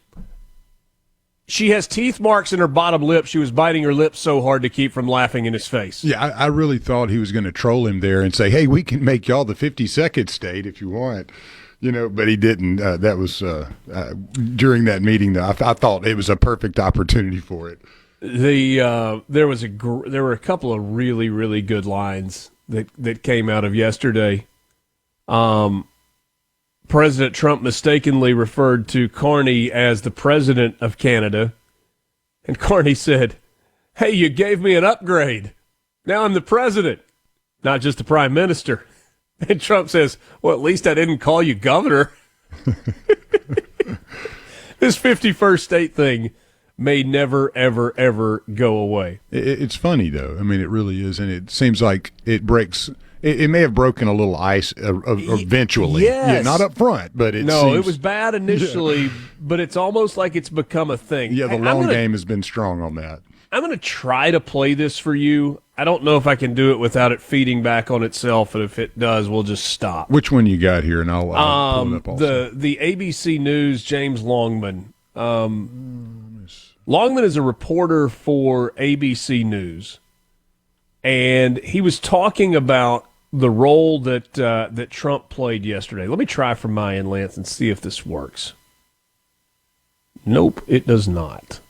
She has teeth marks in her bottom lip. She was biting her lips so hard to keep from laughing in his face. Yeah, I really thought he was going to troll him there and say, "Hey, we can make y'all the 52nd state if you want." But he didn't. That was during that meeting, though. I thought it was a perfect opportunity for it. There were a couple of really, really good lines that came out of yesterday. President Trump mistakenly referred to Carney as the president of Canada. And Carney said, "Hey, you gave me an upgrade. Now I'm the president, not just the prime minister." And Trump says, "Well, at least I didn't call you governor." This 51st state thing may never, ever, ever go away. It's funny, though. I mean, it really is. And it seems like it breaks. It may have broken a little ice eventually. Yes. Yeah, not up front, but it was bad initially, but it's almost like it's become a thing. Yeah, the long game has been strong on that. I'm going to try to play this for you. I don't know if I can do it without it feeding back on itself, and if it does, we'll just stop. Which one you got here, and I'll pull it up also. The ABC News, James Longman. Longman is a reporter for ABC News, and he was talking about the role that Trump played yesterday. Let me try from my end, Lance, and see if this works. Nope, it does not.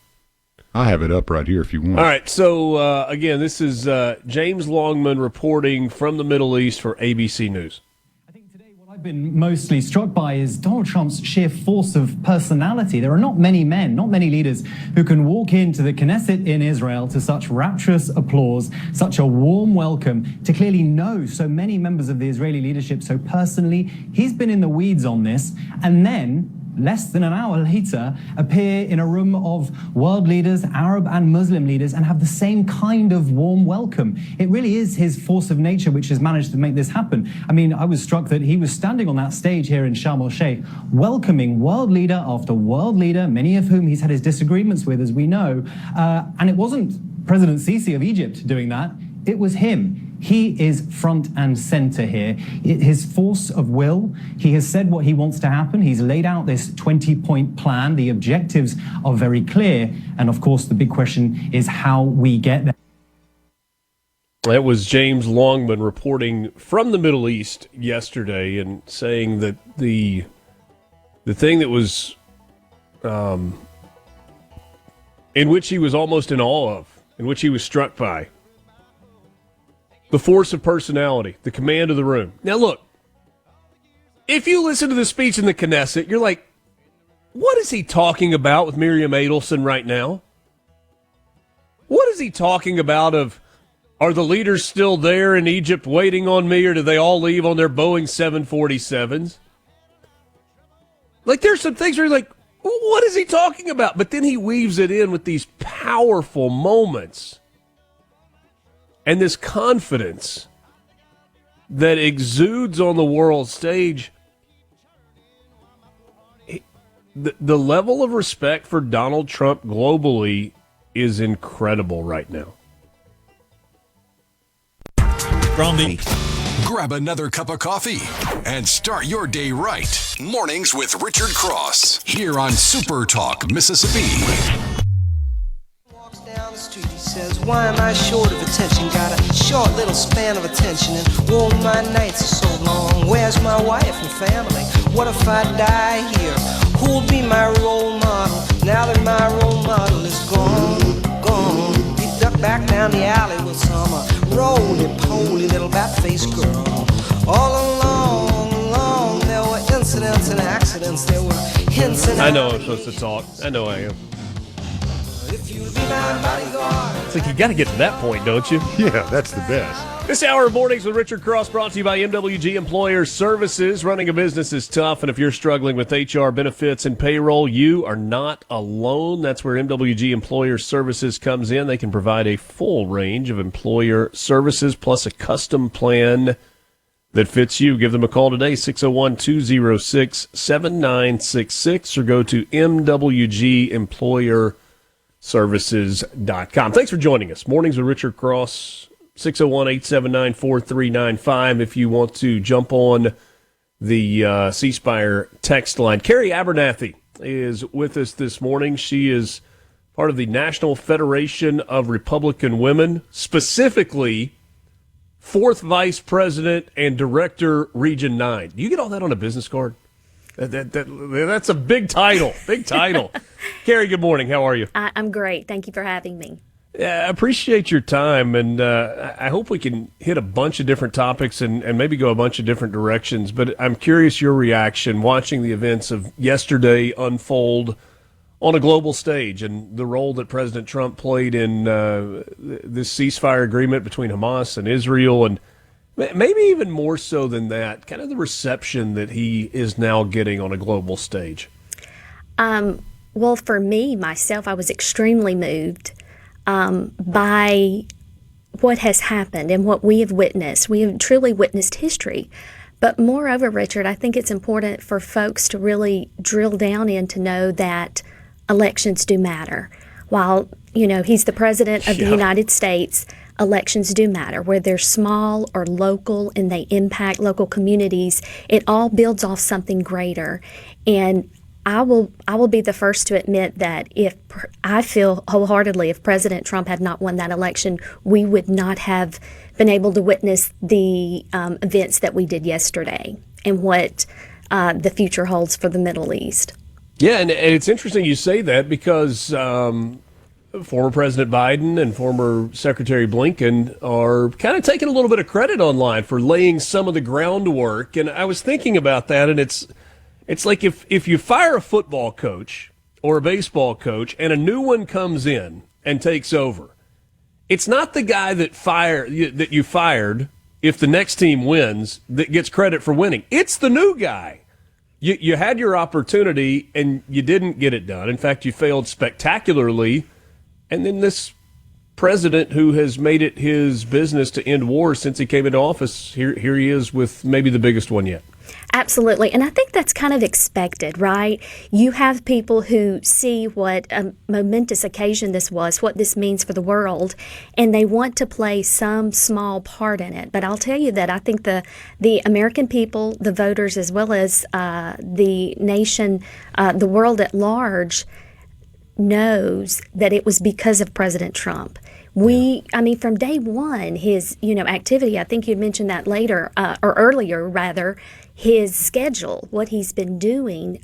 I have it up right here if you want. All right, so again, this is James Longman reporting from the Middle East for ABC News. I think today what I've been mostly struck by is Donald Trump's sheer force of personality. There are not many men, not many leaders who can walk into the Knesset in Israel to such rapturous applause, such a warm welcome, to clearly know so many members of the Israeli leadership so personally. He's been in the weeds on this, and then less than an hour later, appear in a room of world leaders, Arab and Muslim leaders, and have the same kind of warm welcome. It really is his force of nature which has managed to make this happen. I mean, I was struck that he was standing on that stage here in Sharm el-Sheikh, welcoming world leader after world leader, many of whom he's had his disagreements with, as we know. And it wasn't President Sisi of Egypt doing that. It was him. He is front and center here. His force of will, he has said what he wants to happen. He's laid out this 20-point plan. The objectives are very clear. And of course, the big question is how we get there. That was James Longman reporting from the Middle East yesterday and saying that the thing that was in which he was almost in awe of, in which he was struck by, the force of personality, the command of the room. Now, look, if you listen to the speech in the Knesset, you're like, what is he talking about with Miriam Adelson right now? What is he talking about of, are the leaders still there in Egypt waiting on me, or do they all leave on their Boeing 747s? Like, there's some things where you're like, what is he talking about? But then he weaves it in with these powerful moments and this confidence that exudes on the world stage. The level of respect for Donald Trump globally is incredible right now. Grab another cup of coffee and start your day right. Mornings with Richard Cross here on SuperTalk, Mississippi. Down the street, he says, why am I short of attention? Got a short little span of attention, and oh, my nights are so long. Where's my wife and family? What if I die here? Who'll be my role model now that my role model is gone? He ducked back down the alley with some roly-poly little bat-faced girl. All along, there were incidents and accidents. There were hints and I know I'm supposed to talk. I know I am. It's like you got to get to that point, don't you? Yeah, that's the best. This hour of Mornings with Richard Cross brought to you by MWG Employer Services. Running a business is tough, and if you're struggling with HR, benefits, and payroll, you are not alone. That's where MWG Employer Services comes in. They can provide a full range of employer services plus a custom plan that fits you. Give them a call today, 601-206-7966, or go to MWGEmployerServices.com. Thanks for joining us. Mornings with Richard Cross, 601-879-4395 if you want to jump on the C Spire text line. Keri Abernathy is with us this morning. She is part of the National Federation of Republican Women, specifically 4th Vice President and Director, Region 9. Do you get all that on a business card? That's a big title. Big title. Keri, good morning. How are you? I'm great. Thank you for having me. I appreciate your time, and I hope we can hit a bunch of different topics and maybe go a bunch of different directions. But I'm curious your reaction watching the events of yesterday unfold on a global stage and the role that President Trump played in this ceasefire agreement between Hamas and Israel, and maybe even more so than that, kind of the reception that he is now getting on a global stage. Well, for me, myself, I was extremely moved by what has happened and what we have witnessed. We have truly witnessed history. But moreover, Richard, I think it's important for folks to really drill down in to know that elections do matter. While he's the president of the United States. Elections do matter. Where they're small or local and they impact local communities, it all builds off something greater. And I will be the first to admit that I feel wholeheartedly if President Trump had not won that election, we would not have been able to witness the events that we did yesterday and what the future holds for the Middle East. Yeah, and it's interesting you say that because former President Biden and former Secretary Blinken are kind of taking a little bit of credit online for laying some of the groundwork. And I was thinking about that, and it's like if you fire a football coach or a baseball coach and a new one comes in and takes over, it's not the guy that you fired, if the next team wins, that gets credit for winning. It's the new guy. You had your opportunity and you didn't get it done. In fact, you failed spectacularly. And then this president who has made it his business to end wars since he came into office, here he is with maybe the biggest one yet. Absolutely. And I think that's kind of expected, right? You have people who see what a momentous occasion this was, what this means for the world, and they want to play some small part in it. But I'll tell you that I think the American people, the voters, as well as the nation, the world at large, knows that it was because of President Trump. From day one, his, activity, I think you'd mentioned that later, or earlier rather, his schedule, what he's been doing.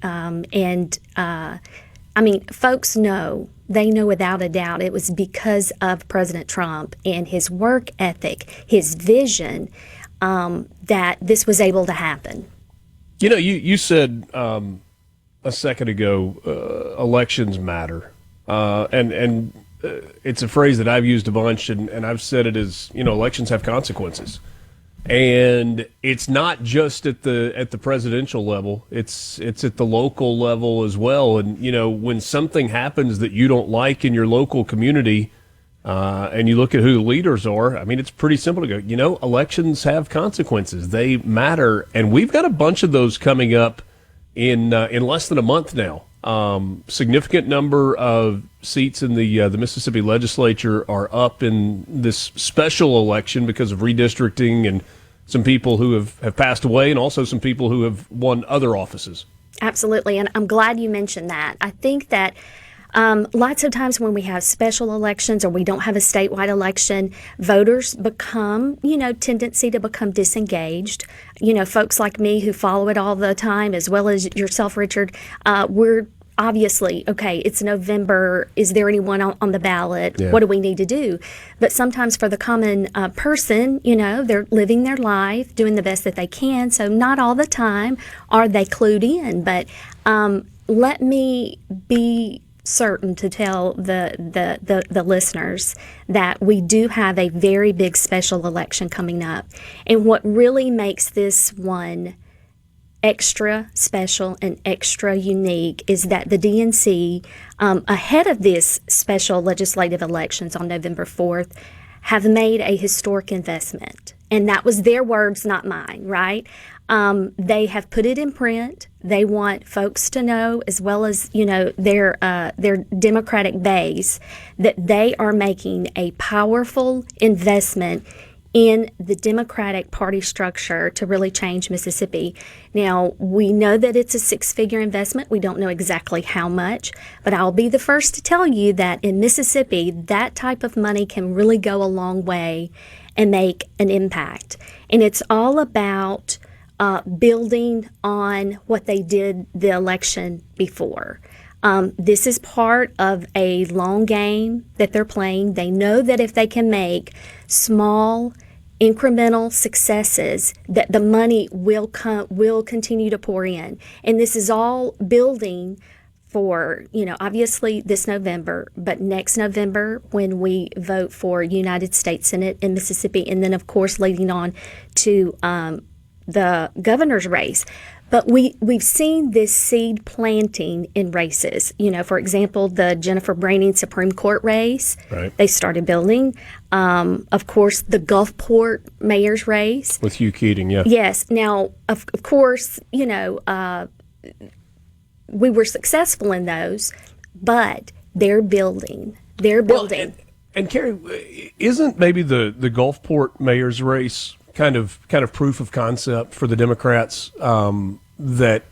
Folks know, they know without a doubt it was because of President Trump and his work ethic, his vision, that this was able to happen. You said a second ago, elections matter. And it's a phrase that I've used a bunch, and I've said it as, elections have consequences. And it's not just at the presidential level, it's at the local level as well. And, when something happens that you don't like in your local community, and you look at who the leaders are, it's pretty simple to go, elections have consequences. They matter. And we've got a bunch of those coming up in less than a month now. Significant number of seats in the Mississippi legislature are up in this special election because of redistricting and some people who have passed away and also some people who have won other offices. Absolutely, and I'm glad you mentioned that. I think that lots of times when we have special elections or we don't have a statewide election, voters become, tendency to become disengaged. Folks like me who follow it all the time, as well as yourself, Richard, we're obviously, okay, it's November. Is there anyone on the ballot? Yeah. What do we need to do? But sometimes for the common person, they're living their life, doing the best that they can. So not all the time are they clued in. But let me be certain to tell the listeners that we do have a very big special election coming up. And what really makes this one extra special and extra unique is that the DNC, ahead of this special legislative elections on November 4th, have made a historic investment. And that was their words, not mine, right? They have put it in print. They want folks to know, as well as, their Democratic base, that they are making a powerful investment in the Democratic Party structure to really change Mississippi. Now, we know that it's a six-figure investment. We don't know exactly how much, but I'll be the first to tell you that in Mississippi, that type of money can really go a long way and make an impact. And it's all about building on what they did the election before. This is part of a long game that they're playing. They know that if they can make small, incremental successes, that the money will continue to pour in. And this is all building for, obviously this November, but next November when we vote for United States Senate in Mississippi, and then, of course, leading on to the governor's race. But we've seen this seed planting in races. For example, the Jennifer Braining Supreme Court race, right. They started building. Of course, the Gulfport mayor's race. With Hugh Keating, yeah. Yes. Now, of course, we were successful in those, but they're building. They're building. And Keri, isn't maybe the Gulfport mayor's race kind of proof of concept for the Democrats that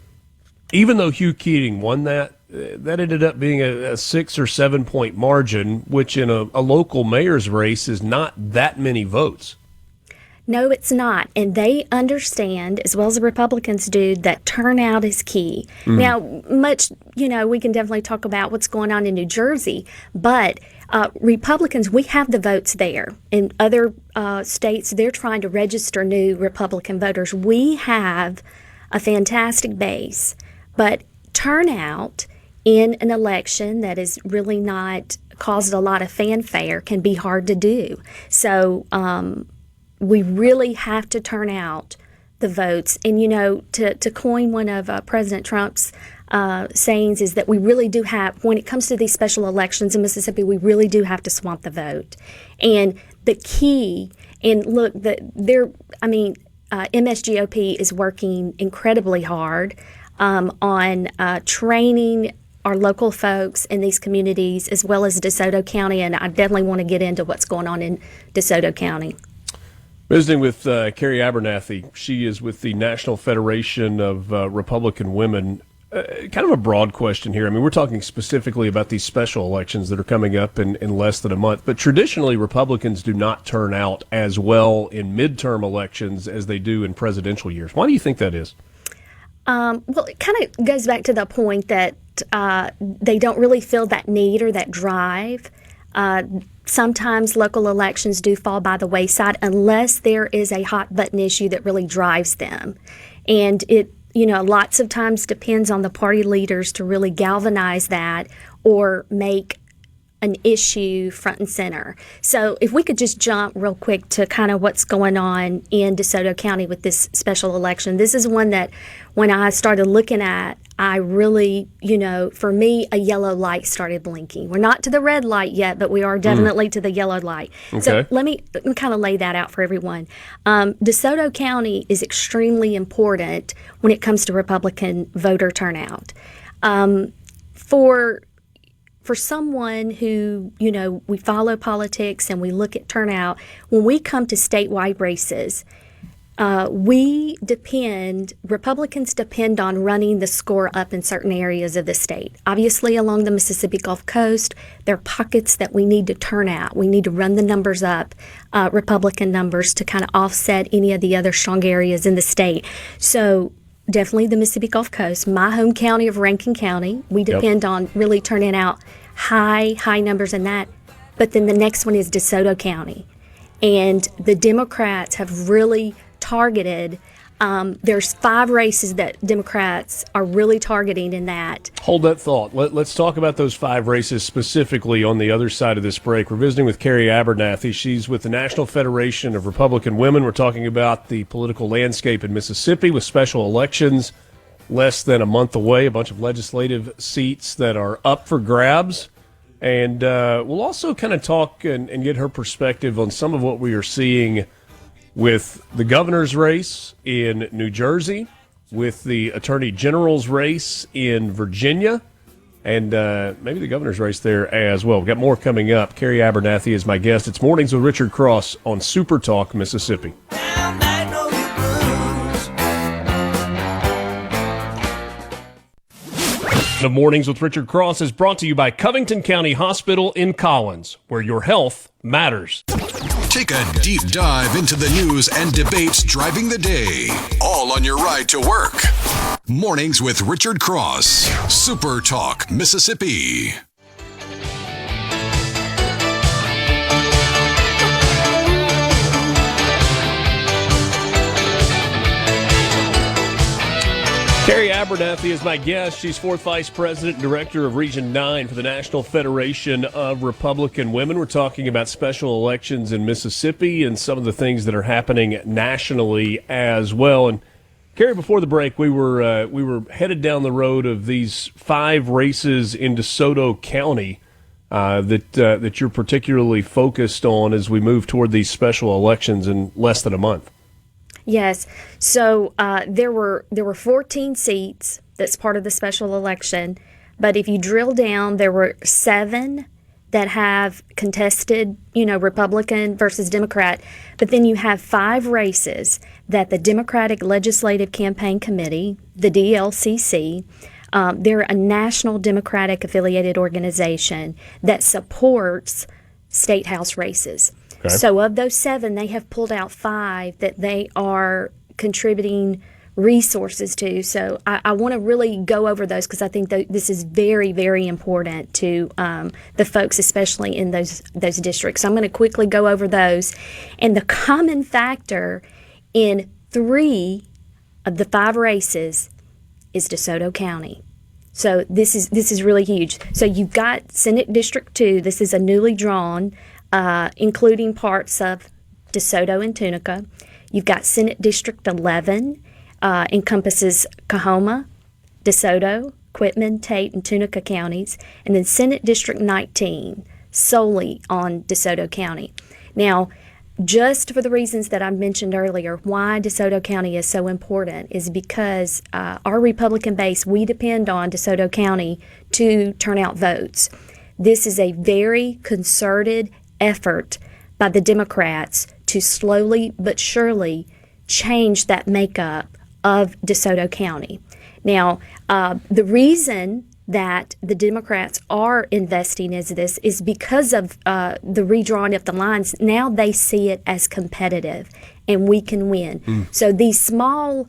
even though Hugh Keating won that ended up being a 6 or 7 point margin, which in a local mayor's race is not that many votes. No, it's not. And they understand, as well as the Republicans do, that turnout is key. Now, we can definitely talk about what's going on in New Jersey, but Republicans, we have the votes there. In other states, they're trying to register new Republican voters. We have a fantastic base, but turnout in an election that is really not caused a lot of fanfare can be hard to do. So we really have to turn out the votes. And, to coin one of President Trump's sayings is that we really do have, when it comes to these special elections in Mississippi, we really do have to swamp the vote. And the key, and look, MSGOP is working incredibly hard on training our local folks in these communities as well as DeSoto County, and I definitely want to get into what's going on in DeSoto County. Visiting with Keri Abernathy. She is with the National Federation of Republican Women. Kind of a broad question here. I mean, we're talking specifically about these special elections that are coming up in less than a month, but traditionally Republicans do not turn out as well in midterm elections as they do in presidential years. Why do you think that is? Well, it kind of goes back to the point that they don't really feel that need or that drive. Sometimes local elections do fall by the wayside unless there is a hot button issue that really drives them. And it, lots of times depends on the party leaders to really galvanize that or make an issue front and center. So if we could just jump real quick to kind of what's going on in DeSoto County with this special election. This is one that when I started looking at, I really, for me, a yellow light started blinking. We're not to the red light yet, but we are definitely to the yellow light. Okay. So let me kind of lay that out for everyone. DeSoto County is extremely important when it comes to Republican voter turnout. For someone who, we follow politics and we look at turnout, when we come to statewide races, Republicans depend on running the score up in certain areas of the state. Obviously, along the Mississippi Gulf Coast, there are pockets that we need to turn out. We need to run the numbers up, Republican numbers, to kind of offset any of the other strong areas in the state. So definitely the Mississippi Gulf Coast, my home county of Rankin County, we depend on really turning out high numbers in that. But then the next one is DeSoto County. And the Democrats have really targeted, there's 5 races that Democrats are really targeting in that. Hold that thought. Let's talk about those 5 races specifically on the other side of this break. We're visiting with Keri Abernathy. She's with the National Federation of Republican Women. We're talking about the political landscape in Mississippi with special elections less than a month away, a bunch of legislative seats that are up for grabs. And we'll also kind of talk and get her perspective on some of what we are seeing with the governor's race in New Jersey, with the attorney general's race in Virginia, and maybe the governor's race there as well. We've got more coming up. Keri Abernathy is my guest. It's Mornings with Richard Cross on SuperTalk Mississippi. The Mornings with Richard Cross is brought to you by Covington County Hospital in Collins, where your health matters. Take a deep dive into the news and debates driving the day, all on your ride to work. Mornings with Richard Cross, SuperTalk Mississippi. Keri Abernathy is my guest. She's 4th Vice President and Director of Region 9 for the National Federation of Republican Women. We're talking about special elections in Mississippi and some of the things that are happening nationally as well. And Keri, before the break, we were headed down the road of these 5 races in DeSoto County that you're particularly focused on as we move toward these special elections in less than a month. Yes. So there were 14 seats that's part of the special election. But if you drill down, there were 7 that have contested, Republican versus Democrat, but then you have 5 races that the Democratic Legislative Campaign Committee, the DLCC, they're a national Democratic affiliated organization that supports state house races. Okay. So of those 7, they have pulled out 5 that they are contributing resources to. So I want to really go over those because I think this is very, very important to the folks, especially in those districts. So I'm going to quickly go over those. And the common factor in 3 of the 5 races is DeSoto County. So this is really huge. So you've got Senate District 2. This is a newly drawn, including parts of DeSoto and Tunica. You've got Senate District 11. Encompasses Coahoma, DeSoto, Quitman, Tate, and Tunica counties, and then Senate District 19 solely on DeSoto County. Now, just for the reasons that I mentioned earlier, why DeSoto County is so important is because our Republican base, we depend on DeSoto County to turn out votes. This is a very concerted effort by the Democrats to slowly but surely change that makeup of DeSoto County. Now, the reason that the Democrats are investing in this is because of the redrawing of the lines. Now they see it as competitive, and we can win. So these small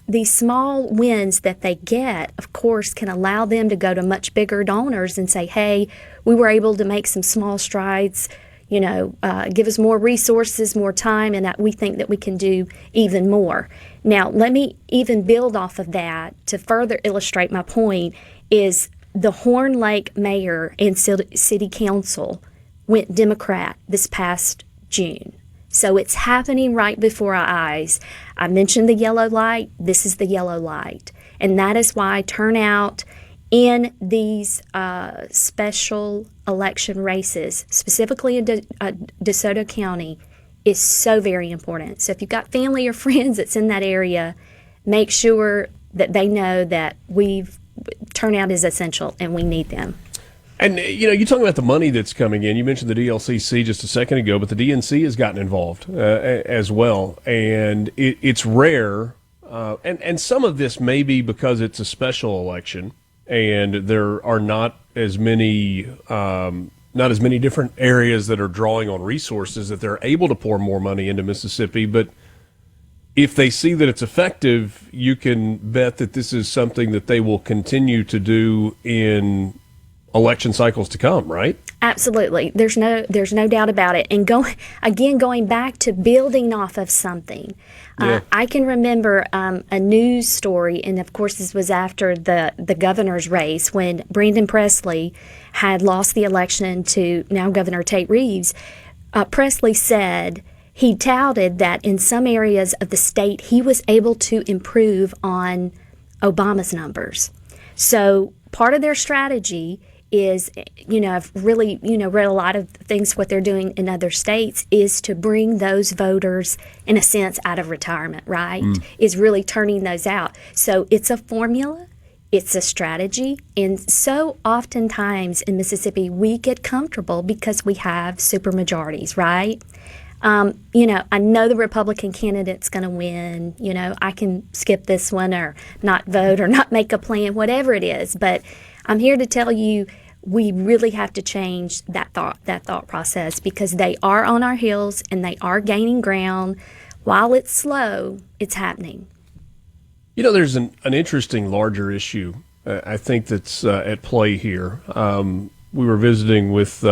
wins that they get, of course, can allow them to go to much bigger donors and say, hey, we were able to make some small strides, give us more resources, more time, and we think that we can do even more. Now, let me even build off of that to further illustrate my point is the Horn Lake mayor and city council went Democrat this past June. So it's happening right before our eyes. I mentioned the yellow light. This is the yellow light. And that is why turnout in these special election races, specifically in DeSoto County, is so very important. So if you've got family or friends that's in that area, make sure that they know that turnout is essential and we need them. And, you're talking about the money that's coming in. You mentioned the DLCC just a second ago, but the DNC has gotten involved as well. And it's rare. And some of this may be because it's a special election and there are not as many different areas that are drawing on resources that they're able to pour more money into Mississippi. But if they see that it's effective, you can bet that this is something that they will continue to do in election cycles to come, right? Absolutely. There's no doubt about it. And going back to building off of something, I can remember a news story, and of course this was after the governor's race when Brandon Presley had lost the election to now Governor Tate Reeves. Presley said he touted that in some areas of the state he was able to improve on Obama's numbers. So part of their strategy is, I've really, read a lot of things, what they're doing in other states is to bring those voters, in a sense, out of retirement, right? Is really turning those out. So it's a formula, it's a strategy, and so oftentimes in Mississippi we get comfortable because we have supermajorities, right? I know the Republican candidate's going to win. I can skip this one or not vote or not make a plan, whatever it is. But I'm here to tell you we really have to change that thought process because they are on our heels and they are gaining ground. While it's slow, it's happening. There's an interesting larger issue, I think, that's at play here. We were visiting with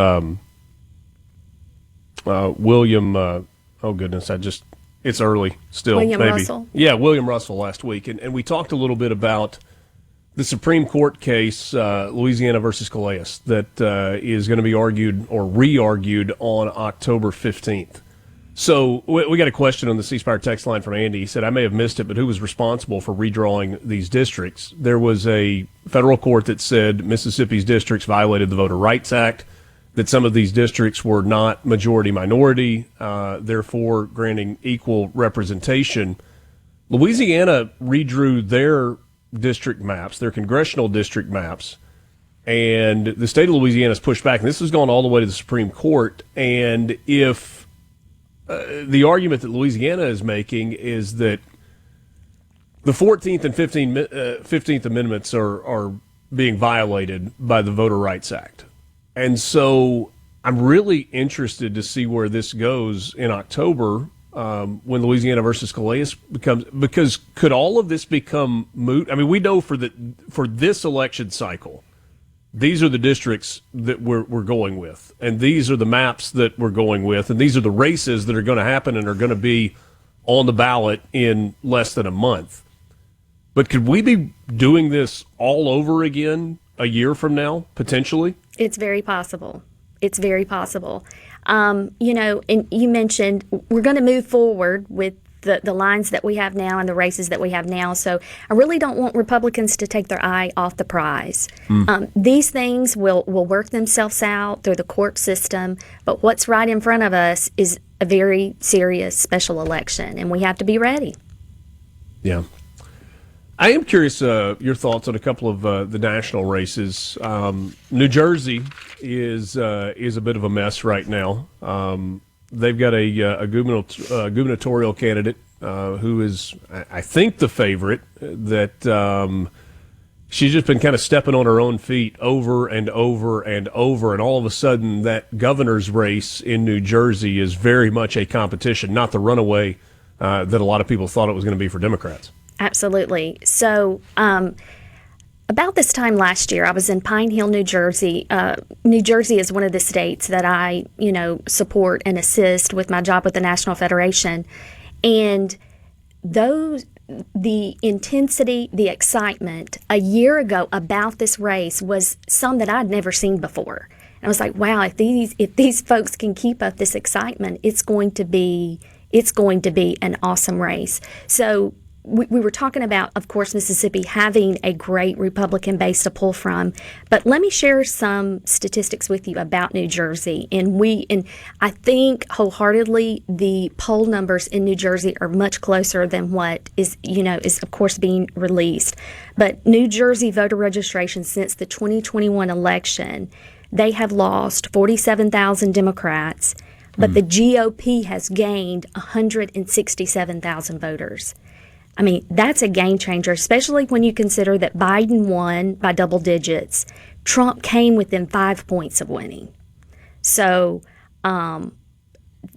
William, it's early still. William maybe. Russell. Yeah, William Russell last week. And we talked a little bit about the Supreme Court case, Louisiana versus Calais, that is going to be argued or re-argued on October 15th. So we got a question on the C Spire text line from Andy. He said, I may have missed it, but who was responsible for redrawing these districts? There was a federal court that said Mississippi's districts violated the Voter Rights Act, that some of these districts were not majority-minority, therefore granting equal representation. Louisiana redrew their district maps, their congressional district maps, And the state of Louisiana has pushed back, and this has gone all the way to the Supreme Court. And if the argument that Louisiana is making is that the 14th and 15th Amendments are being violated by the Voter Rights Act. And so I'm really interested to see where this goes in October when Louisiana versus Calais becomes, because could all of this become moot? I mean, we know for this election cycle, these are the districts that we're going with, and these are the maps that we're going with, and these are the races that are going to happen and are going to be on the ballot in less than a month. But could we be doing this all over again a year from now, potentially? It's very possible. It's very possible. And you mentioned we're going to move forward with the lines that we have now and the races that we have now. So I really don't want Republicans to take their eye off the prize. These things will work themselves out through the court system, but what's right in front of us is a very serious special election, and we have to be ready. Yeah. I am curious your thoughts on a couple of the national races. New Jersey is a bit of a mess right now. They've got a gubernatorial candidate who is, I think, the favorite. That she's just been kind of stepping on her own feet over and over and over, and all of a sudden that governor's race in New Jersey is very much a competition, not the runaway that a lot of people thought it was going to be for Democrats. Absolutely. So about this time last year, I was in Pine Hill, New Jersey. New Jersey is one of the states that I, support and assist with my job with the National Federation. And the intensity, the excitement a year ago about this race was some that I'd never seen before. And I was like, wow, if these folks can keep up this excitement, it's going to be an awesome race. So we were talking about, of course, Mississippi having a great Republican base to pull from, but let me share some statistics with you about New Jersey. And I think wholeheartedly the poll numbers in New Jersey are much closer than what is of course being released. But New Jersey voter registration since the 2021 election, they have lost 47,000 Democrats, but the GOP has gained 167,000 voters. I mean, that's a game changer, especially when you consider that Biden won by double digits. Trump came within 5 points of winning. So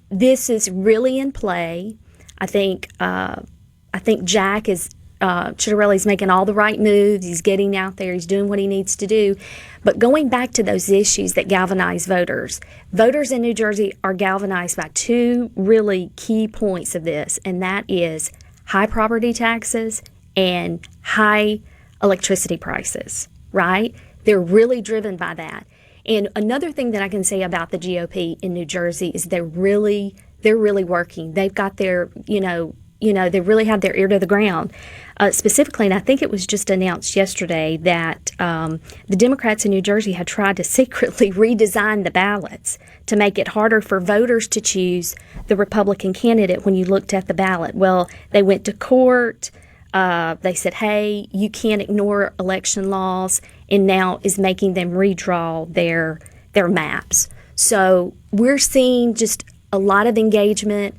this is really in play. I think Jack is Ciattarelli's making all the right moves. He's getting out there. He's doing what he needs to do. But going back to those issues that galvanize voters in New Jersey are galvanized by two really key points of this, and that is high property taxes and high electricity prices, right? They're really driven by that. And another thing that I can say about the GOP in New Jersey is they're really working. They've got their, they really have their ear to the ground. Specifically, and I think it was just announced yesterday that the Democrats in New Jersey had tried to secretly redesign the ballots to make it harder for voters to choose the Republican candidate when you looked at the ballot. Well, they went to court. They said, hey, you can't ignore election laws, and now is making them redraw their maps. So we're seeing just a lot of engagement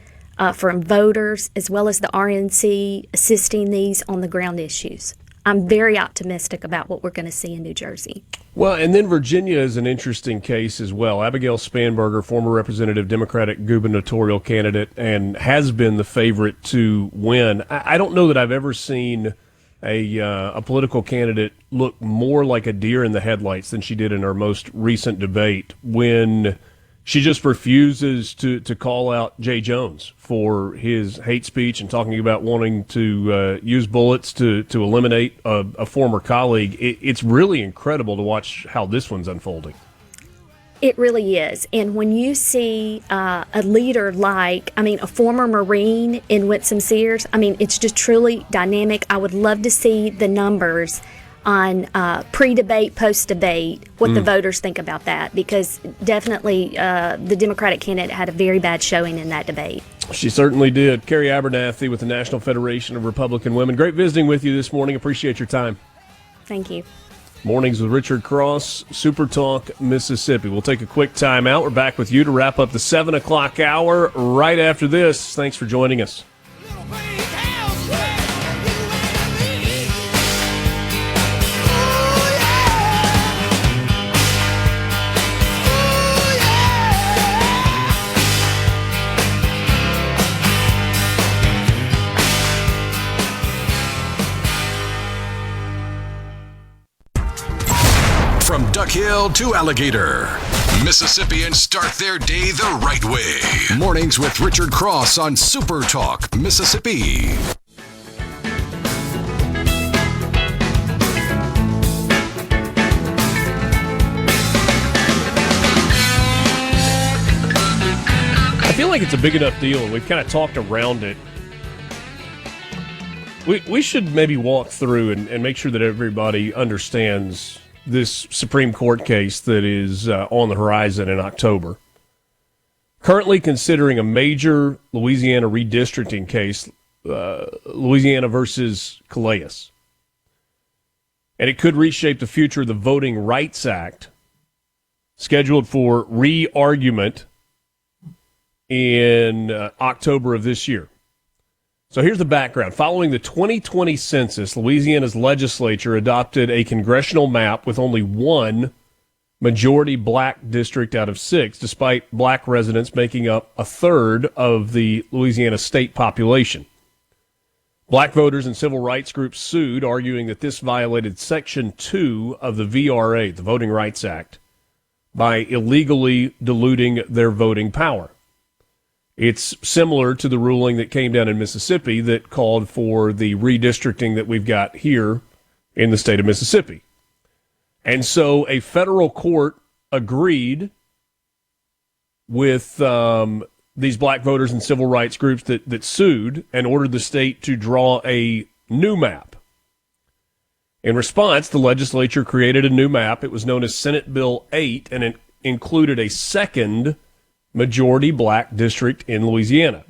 from voters as well as the RNC assisting these on the ground issues. I'm very optimistic about what we're going to see in New Jersey. Well, and then Virginia is an interesting case as well. Abigail Spanberger, former representative, Democratic gubernatorial candidate, and has been the favorite to win. I don't know that I've ever seen a political candidate look more like a deer in the headlights than she did in her most recent debate when she just refuses to call out Jay Jones for his hate speech and talking about wanting to use bullets to eliminate a former colleague. It's really incredible to watch how this one's unfolding. It really is. And when you see a leader like, a former Marine in Winsome Sears, it's just truly dynamic. I would love to see the numbers on pre-debate, post-debate, what the voters think about that, because definitely the Democratic candidate had a very bad showing in that debate. She certainly did. Keri Abernathy with the National Federation of Republican Women. Great visiting with you this morning. Appreciate your time. Thank you. Mornings with Richard Cross, SuperTalk, Mississippi. We'll take a quick time out. We're back with you to wrap up the 7 o'clock hour right after this. Thanks for joining us. From Duck Hill to Alligator, Mississippians start their day the right way. Mornings with Richard Cross on Super Talk, Mississippi. I feel like it's a big enough deal, and we've kind of talked around it. We should maybe walk through and make sure that everybody understands this Supreme Court case that is on the horizon in October. Currently considering a major Louisiana redistricting case, Louisiana versus Calais. And it could reshape the future of the Voting Rights Act, scheduled for re-argument in October of this year. So here's the background. Following the 2020 census, Louisiana's legislature adopted a congressional map with only one majority black district out of 6, despite black residents making up a third of the Louisiana state population. Black voters and civil rights groups sued, arguing that this violated Section 2 of the VRA, the Voting Rights Act, by illegally diluting their voting power. It's similar to the ruling that came down in Mississippi that called for the redistricting that we've got here in the state of Mississippi. And so a federal court agreed with these black voters and civil rights groups that sued and ordered the state to draw a new map. In response, the legislature created a new map. It was known as Senate Bill 8, and it included a second majority black district in Louisiana.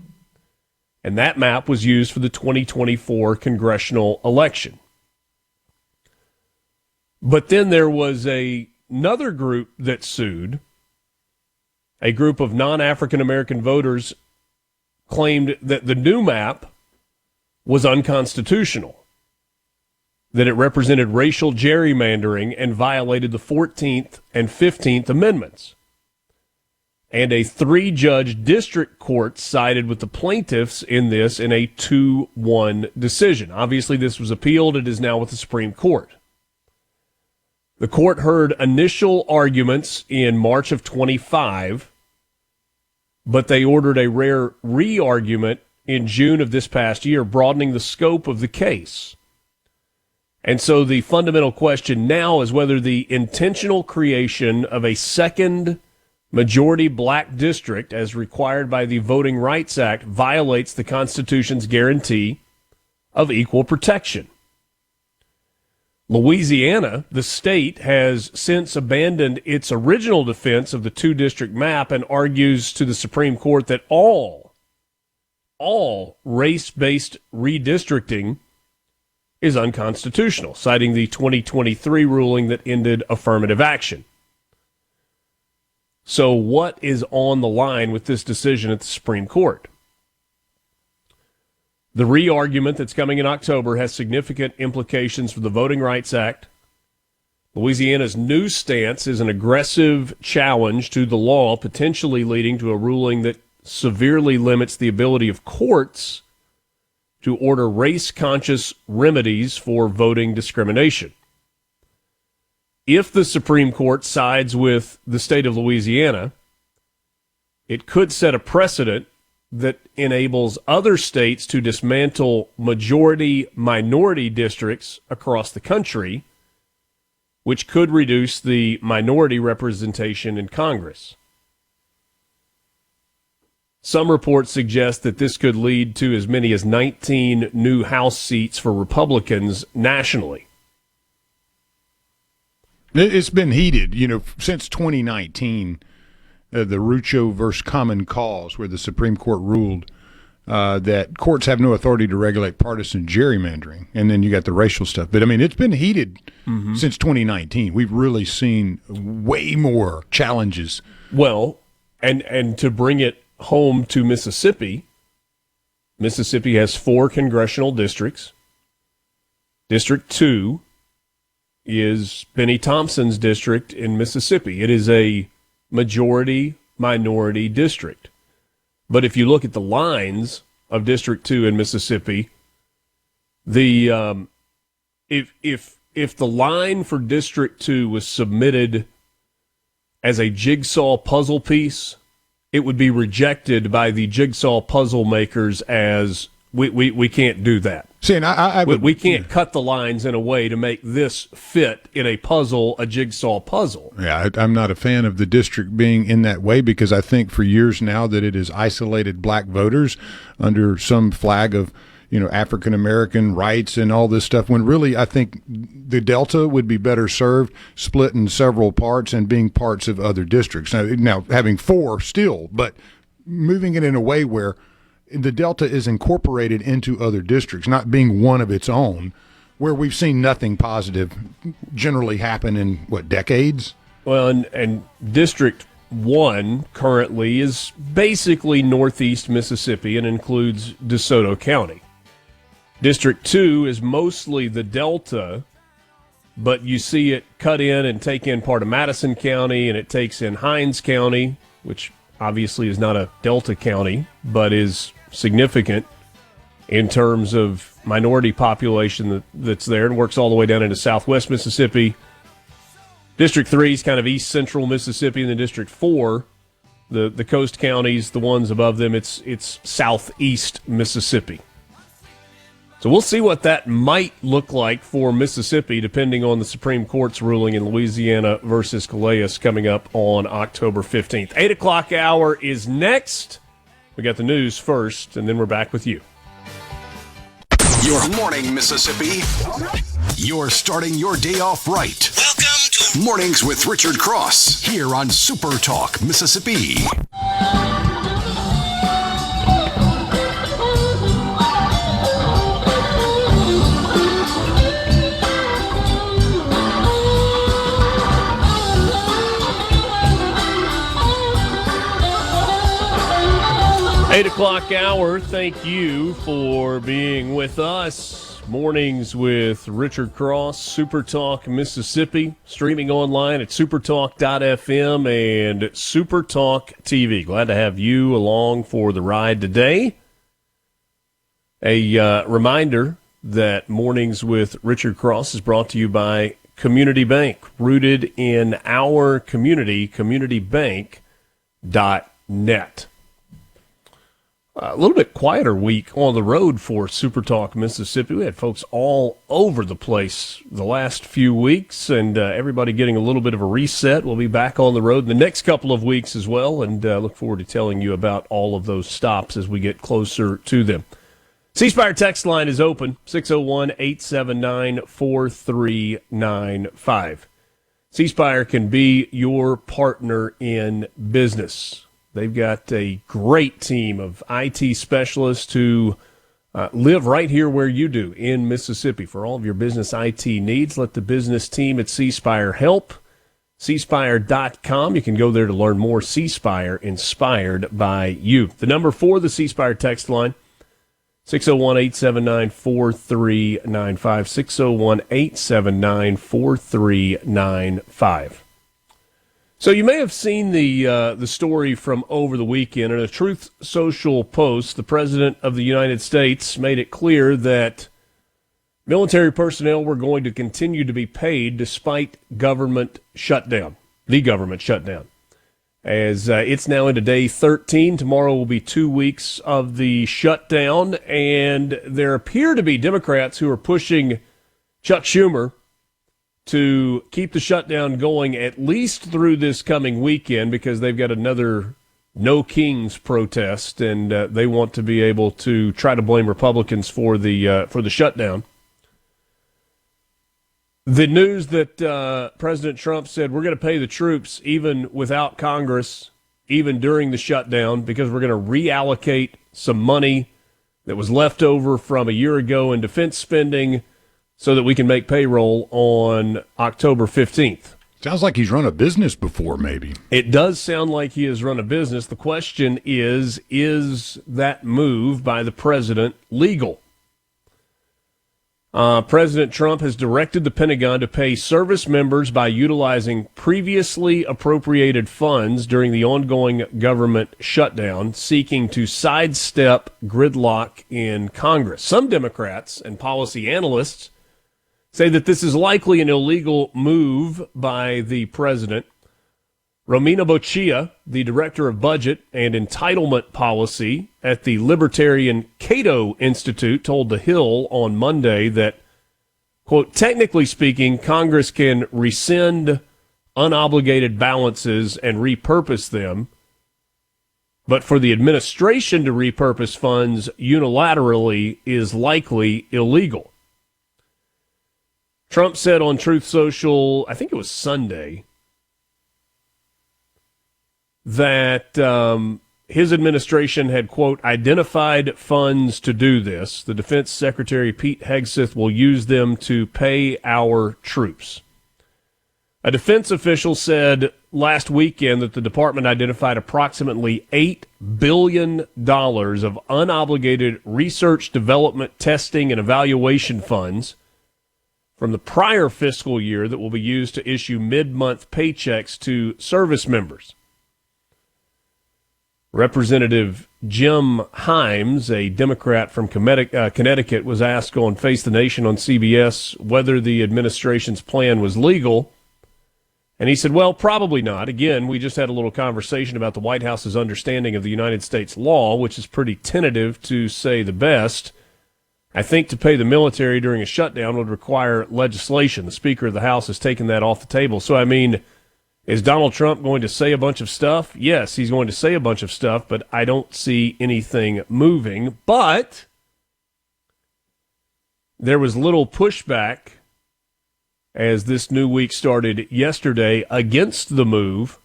And that map was used for the 2024 congressional election. But then there was another group that sued. A group of non-African American voters claimed that the new map was unconstitutional, that it represented racial gerrymandering and violated the 14th and 15th Amendments. And a 3-judge district court sided with the plaintiffs in this in a 2-1 decision. Obviously, this was appealed. It is now with the Supreme Court. The court heard initial arguments in March of 25, but they ordered a rare re-argument in June of this past year, broadening the scope of the case. And so the fundamental question now is whether the intentional creation of a second majority black district, as required by the Voting Rights Act, violates the Constitution's guarantee of equal protection. Louisiana, the state, has since abandoned its original defense of the 2-district map and argues to the Supreme Court that all race-based redistricting is unconstitutional, citing the 2023 ruling that ended affirmative action. So what is on the line with this decision at the Supreme Court? The re-argument that's coming in October has significant implications for the Voting Rights Act. Louisiana's new stance is an aggressive challenge to the law, potentially leading to a ruling that severely limits the ability of courts to order race-conscious remedies for voting discrimination. If the Supreme Court sides with the state of Louisiana, it could set a precedent that enables other states to dismantle majority-minority districts across the country, which could reduce the minority representation in Congress. Some reports suggest that this could lead to as many as 19 new House seats for Republicans nationally. It's been heated, since 2019, the Rucho versus Common Cause, where the Supreme Court ruled that courts have no authority to regulate partisan gerrymandering, and then you got the racial stuff. But I mean, it's been heated since 2019. We've really seen way more challenges. Well, and to bring it home to Mississippi, Mississippi has 4 congressional districts. District 2 is Benny Thompson's district in Mississippi. It is a majority-minority district. But if you look at the lines of District 2 in Mississippi, the if the line for District 2 was submitted as a jigsaw puzzle piece, it would be rejected by the jigsaw puzzle makers as we can't do that. See, and we can't cut the lines in a way to make this fit in a puzzle, a jigsaw puzzle. Yeah, I'm not a fan of the district being in that way because I think for years now that it has isolated black voters under some flag of, African American rights and all this stuff, when really I think the Delta would be better served split in several parts and being parts of other districts. Now having 4 still, but moving it in a way where the Delta is incorporated into other districts, not being one of its own, where we've seen nothing positive generally happen in, decades? Well, and District 1 currently is basically northeast Mississippi and includes DeSoto County. District 2 is mostly the Delta, but you see it cut in and take in part of Madison County, and it takes in Hinds County, which obviously is not a Delta county, but is significant in terms of minority population that's there, and works all the way down into southwest Mississippi. District 3 is kind of east central Mississippi, and then District 4, the coast counties, the ones above them, it's southeast Mississippi. So we'll see what that might look like for Mississippi, depending on the Supreme Court's ruling in Louisiana versus Calais coming up on October 15th. 8 o'clock hour is next. We got the news first, and then we're back with you. Your morning, Mississippi. You're starting your day off right. Welcome to Mornings with Richard Cross here on Super Talk, Mississippi. 8 o'clock hour, thank you for being with us. Mornings with Richard Cross, Super Talk Mississippi, streaming online at supertalk.fm and SuperTalk TV. Glad to have you along for the ride today. A reminder that Mornings with Richard Cross is brought to you by Community Bank, rooted in our community, communitybank.net. A little bit quieter week on the road for Super Talk Mississippi. We had folks all over the place the last few weeks, and everybody getting a little bit of a reset. We'll be back on the road the next couple of weeks as well, and look forward to telling you about all of those stops as we get closer to them. C-Spire text line is open, 601-879-4395. C-Spire can be your partner in business. They've got a great team of IT specialists who live right here where you do in Mississippi. For all of your business IT needs, let the business team at C-Spire help. C-Spire.com. You can go there to learn more. C-Spire, inspired by you. The number for the C-Spire text line, 601-879-4395, 601-879-4395. So you may have seen the story from over the weekend. In a Truth Social post, the President of the United States made it clear that military personnel were going to continue to be paid despite government shutdown, the government shutdown. As it's now into day 13, tomorrow will be 2 weeks of the shutdown, and there appear to be Democrats who are pushing Chuck Schumer to keep the shutdown going at least through this coming weekend because they've got another No Kings protest, and they want to be able to try to blame Republicans for the shutdown. The news that President Trump said we're going to pay the troops even without Congress, even during the shutdown, because we're going to reallocate some money that was left over from a year ago in defense spending so that we can make payroll on October 15th. Sounds like he's run a business before, maybe. It does sound like he has run a business. The question is that move by the president legal? President Trump has directed the Pentagon to pay service members by utilizing previously appropriated funds during the ongoing government shutdown, seeking to sidestep gridlock in Congress. Some Democrats and policy analysts say that this is likely an illegal move by the president. Romina Boccia, the director of budget and entitlement policy at the Libertarian Cato Institute, told The Hill on Monday that, quote, technically speaking, Congress can rescind unobligated balances and repurpose them, but for the administration to repurpose funds unilaterally is likely illegal. Trump said on Truth Social, I think it was Sunday, that his administration had, quote, identified funds to do this. The Defense Secretary, Pete Hegseth, will use them to pay our troops. A defense official said last weekend that the department identified approximately $8 billion of unobligated research, development, testing, and evaluation funds from the prior fiscal year that will be used to issue mid-month paychecks to service members. Representative Jim Himes, a Democrat from Connecticut, was asked on Face the Nation on CBS whether the administration's plan was legal. And he said, well, probably not. Again, we just had a little conversation about the White House's understanding of the United States law, which is pretty tentative to say the best. I think to pay the military during a shutdown would require legislation. The Speaker of the House has taken that off the table. So, I mean, is Donald Trump going to say a bunch of stuff? Yes, he's going to say a bunch of stuff, but I don't see anything moving. But there was little pushback as this new week started yesterday against the move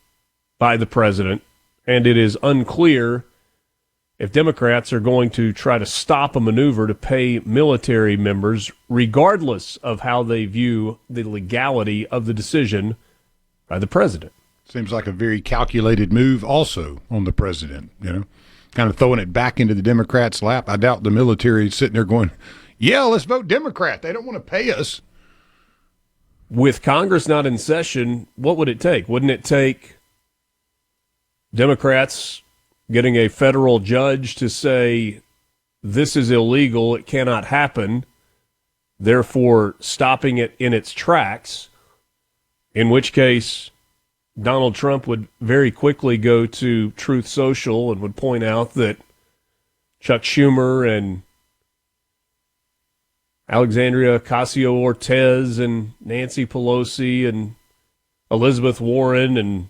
by the president, and it is unclear if Democrats are going to try to stop a maneuver to pay military members, regardless of how they view the legality of the decision by the president. Seems like a very calculated move also on the president, kind of throwing it back into the Democrats' lap. I doubt the military is sitting there going, yeah, let's vote Democrat. They don't want to pay us. With Congress not in session, what would it take? Wouldn't it take Democrats getting a federal judge to say this is illegal, it cannot happen, therefore stopping it in its tracks, in which case Donald Trump would very quickly go to Truth Social and would point out that Chuck Schumer and Alexandria Ocasio-Cortez and Nancy Pelosi and Elizabeth Warren and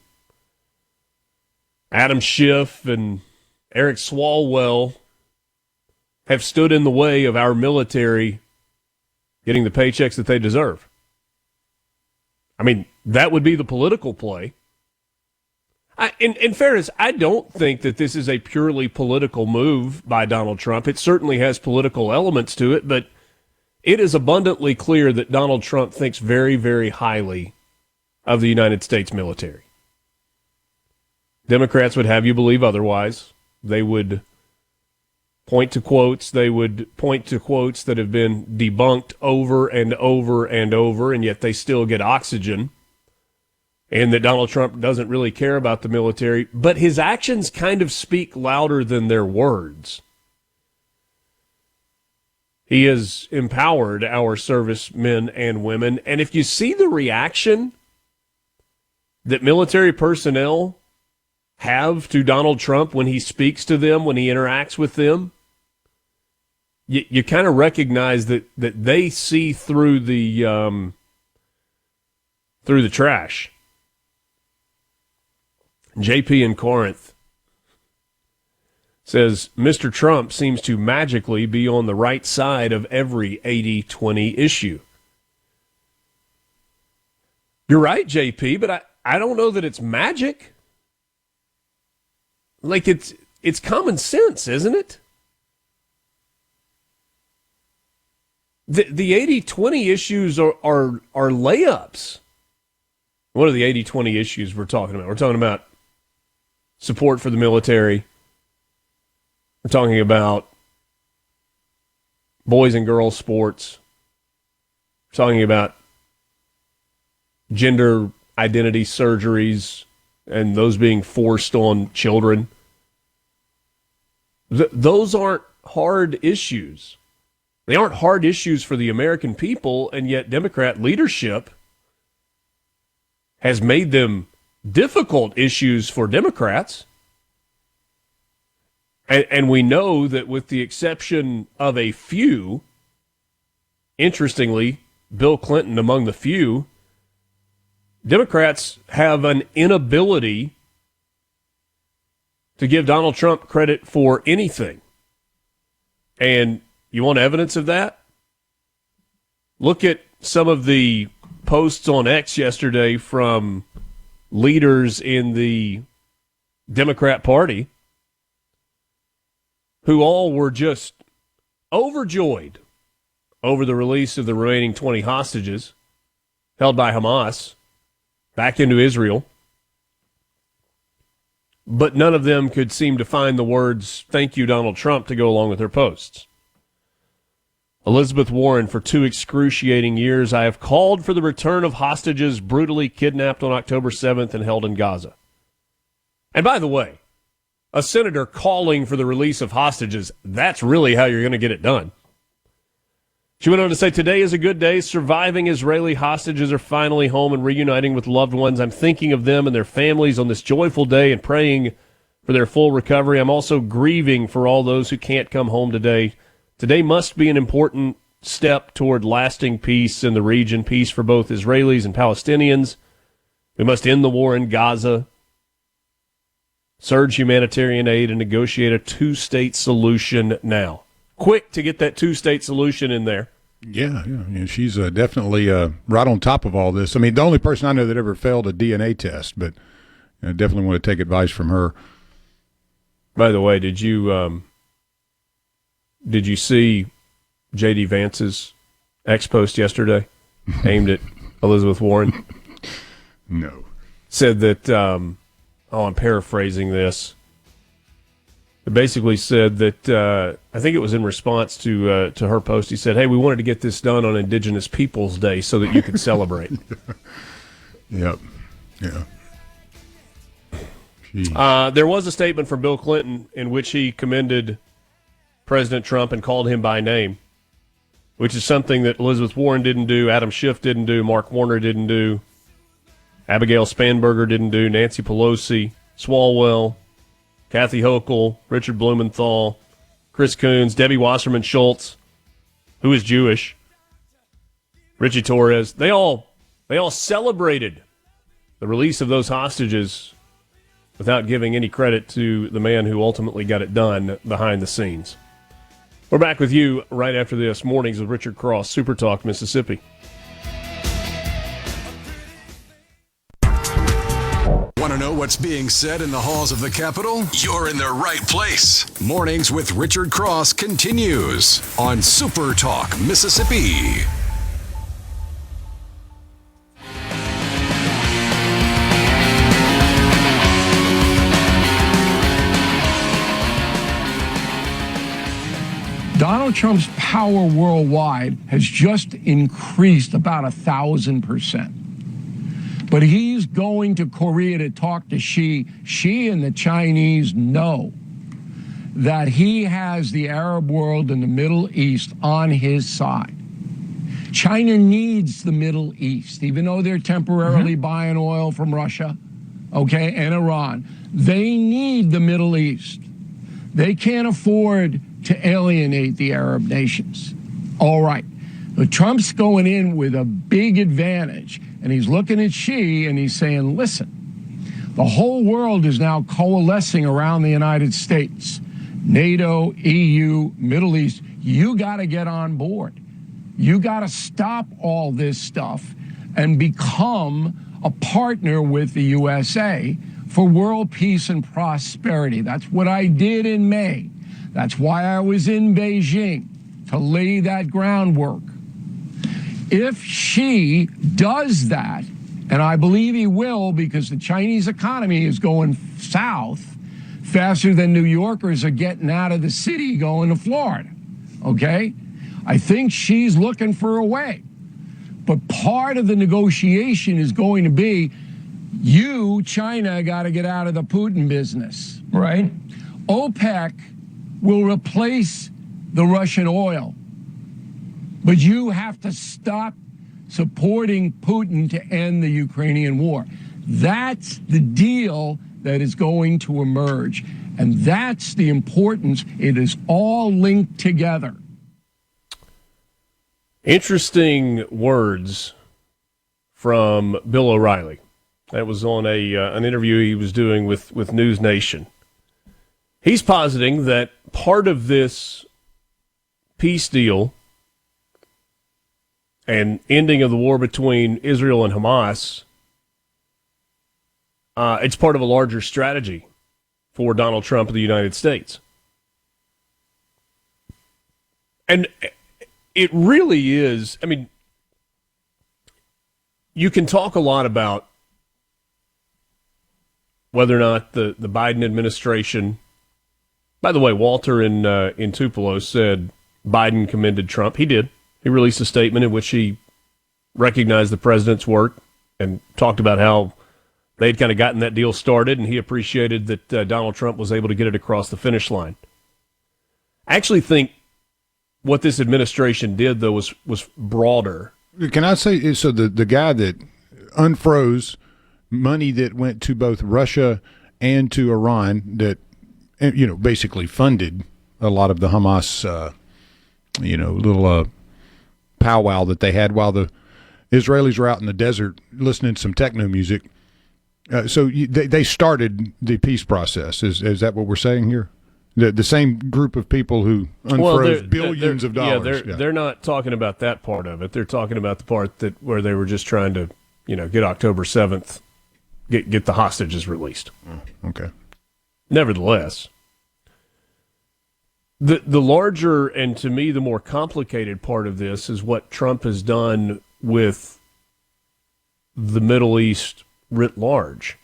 Adam Schiff and Eric Swalwell have stood in the way of our military getting the paychecks that they deserve. I mean, that would be the political play. In fairness, I don't think that this is a purely political move by Donald Trump. It certainly has political elements to it, but it is abundantly clear that Donald Trump thinks very, very highly of the United States military. Democrats would have you believe otherwise. They would point to quotes. They would point to quotes that have been debunked over and over and over, and yet they still get oxygen. And that Donald Trump doesn't really care about the military. But his actions kind of speak louder than their words. He has empowered our servicemen and women. And if you see the reaction that military personnel have to Donald Trump when he speaks to them, when he interacts with them, you kind of recognize that they see through the trash. JP in Corinth says, Mr. Trump seems to magically be on the right side of every 80-20 issue. You're right, JP, but I don't know that it's magic. Like, it's common sense, isn't it? The 80-20 issues are layups. What are the 80-20 issues we're talking about? We're talking about support for the military. We're talking about boys and girls sports. We're talking about gender identity surgeries and those being forced on children. Those aren't hard issues. They aren't hard issues for the American people, and yet Democrat leadership has made them difficult issues for Democrats. And we know that with the exception of a few, interestingly, Bill Clinton among the few, Democrats have an inability to give Donald Trump credit for anything. And you want evidence of that? Look at some of the posts on X yesterday from leaders in the Democrat Party who all were just overjoyed over the release of the remaining 20 hostages held by Hamas back into Israel. But none of them could seem to find the words, "Thank you, Donald Trump," to go along with their posts. Elizabeth Warren, for 2 excruciating years, I have called for the return of hostages brutally kidnapped on October 7th and held in Gaza. And by the way, a senator calling for the release of hostages, that's really how you're going to get it done. She went on to say, today is a good day. Surviving Israeli hostages are finally home and reuniting with loved ones. I'm thinking of them and their families on this joyful day and praying for their full recovery. I'm also grieving for all those who can't come home today. Today must be an important step toward lasting peace in the region, peace for both Israelis and Palestinians. We must end the war in Gaza, surge humanitarian aid, and negotiate a 2-state solution now. Quick to get that 2-state solution in there. Yeah. She's definitely right on top of all this. I mean, the only person I know that ever failed a DNA test, but I definitely want to take advice from her. By the way, did you see J.D. Vance's X post yesterday aimed at Elizabeth Warren? No. Said that, I'm paraphrasing this. It basically said that, I think it was in response to her post, he said, hey, we wanted to get this done on Indigenous Peoples Day so that you could celebrate. Yep. Yeah. There was a statement from Bill Clinton in which he commended President Trump and called him by name, which is something that Elizabeth Warren didn't do, Adam Schiff didn't do, Mark Warner didn't do, Abigail Spanberger didn't do, Nancy Pelosi, Swalwell, Kathy Hochul, Richard Blumenthal, Chris Coons, Debbie Wasserman Schultz, who is Jewish, Richie Torres. They all celebrated the release of those hostages without giving any credit to the man who ultimately got it done behind the scenes. We're back with you right after this. Mornings with Richard Cross, Super Talk, Mississippi. Want to know what's being said in the halls of the Capitol? You're in the right place. Mornings with Richard Cross continues on Super Talk, Mississippi. Donald Trump's power worldwide has just increased about 1,000%. But he's going to Korea to talk to Xi. Xi and the Chinese know that he has the Arab world and the Middle East on his side. China needs the Middle East, even though they're temporarily buying oil from Russia, okay, and Iran. They need the Middle East. They can't afford to alienate the Arab nations. All right. But Trump's going in with a big advantage, and he's looking at Xi and he's saying, listen, the whole world is now coalescing around the United States. NATO, EU, Middle East, you got to get on board. You got to stop all this stuff and become a partner with the USA for world peace and prosperity. That's what I did in May. That's why I was in Beijing, to lay that groundwork. if Xi does that, and I believe he will because the Chinese economy is going south faster than New Yorkers are getting out of the city going to Florida, okay? I think Xi's looking for a way. But part of the negotiation is going to be, you, China, got to get out of the Putin business, right? OPEC will replace the Russian oil. But you have to stop supporting Putin to end the Ukrainian war. That's the deal that is going to emerge. And that's the importance. It is all linked together. Interesting words from Bill O'Reilly. That was on an interview he was doing with News Nation. He's positing that part of this peace deal and ending of the war between Israel and Hamas, it's part of a larger strategy for Donald Trump of the United States. And it really is, I mean, you can talk a lot about whether or not the Biden administration, by the way, Walter in Tupelo said Biden commended Trump. He did. He released a statement in which he recognized the president's work and talked about how they'd kind of gotten that deal started, and he appreciated that Donald Trump was able to get it across the finish line. I actually think what this administration did, though, was broader. Can I say, so the guy that unfroze money that went to both Russia and to Iran that, you know, basically funded a lot of the Hamas, little powwow that they had while the Israelis were out in the desert listening to some techno music. So they started the peace process. Is that what we're saying here? The same group of people who unfroze billions of dollars. They're not talking about that part of it. They're talking about the part where they were just trying to, get October 7th, get the hostages released. Okay. Nevertheless, the larger and to me the more complicated part of this is what Trump has done with the Middle East writ large.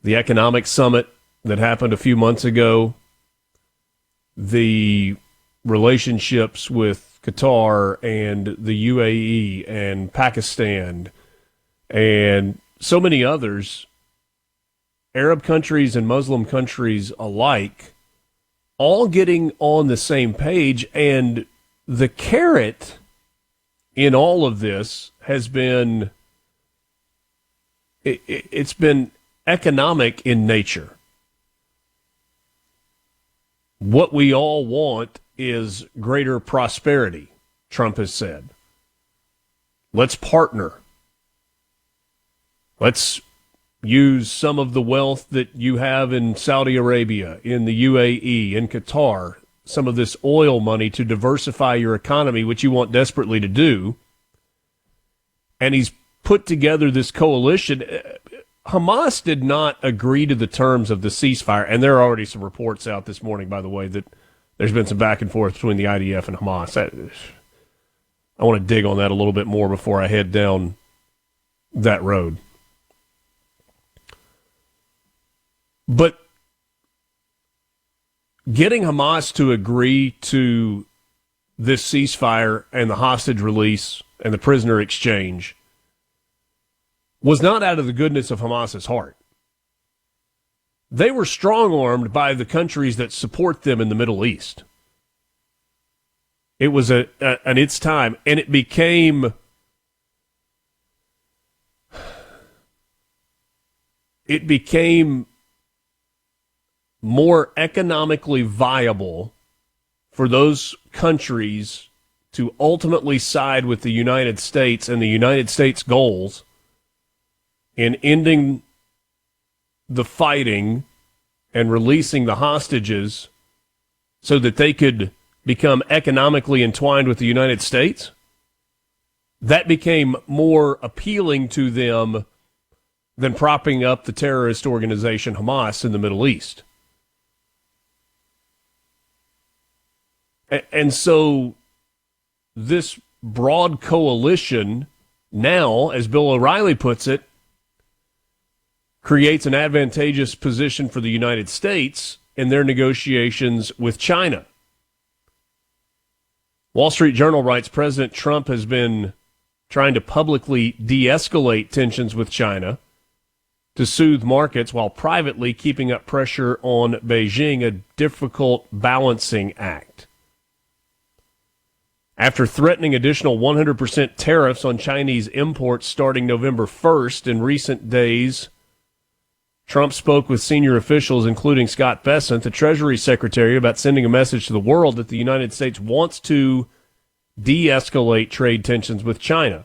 The economic summit that happened a few months ago, the relationships with Qatar and the UAE and Pakistan and so many others, Arab countries and Muslim countries alike, all getting on the same page. And the carrot in all of this has been, it's been economic in nature. What we all want is greater prosperity, Trump has said. Let's partner. Let's use some of the wealth that you have in Saudi Arabia, in the UAE, in Qatar, some of this oil money to diversify your economy, which you want desperately to do. And he's put together this coalition. Hamas did not agree to the terms of the ceasefire, and there are already some reports out this morning, by the way, that there's been some back and forth between the IDF and Hamas. I want to dig on that a little bit more before I head down that road. But getting Hamas to agree to this ceasefire and the hostage release and the prisoner exchange was not out of the goodness of Hamas's heart. They were strong-armed by the countries that support them in the Middle East. It was an its time, and it became more economically viable for those countries to ultimately side with the United States and the United States goals in ending the fighting and releasing the hostages so that they could become economically entwined with the United States. That became more appealing to them than propping up the terrorist organization Hamas in the Middle East. And so this broad coalition now, as Bill O'Reilly puts it, creates an advantageous position for the United States in their negotiations with China. Wall Street Journal writes President Trump has been trying to publicly de-escalate tensions with China to soothe markets while privately keeping up pressure on Beijing, a difficult balancing act. After threatening additional 100% tariffs on Chinese imports starting November 1st, in recent days, Trump spoke with senior officials, including Scott Bessent, the Treasury Secretary, about sending a message to the world that the United States wants to de-escalate trade tensions with China.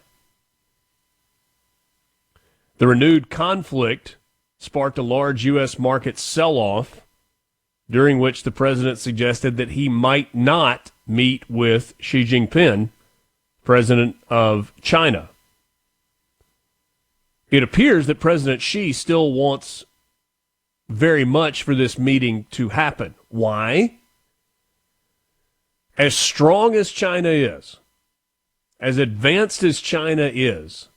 The renewed conflict sparked a large U.S. market sell-off, during which the president suggested that he might not meet with Xi Jinping, president of China. It appears that President Xi still wants very much for this meeting to happen. Why? As strong as China is, as advanced as China is,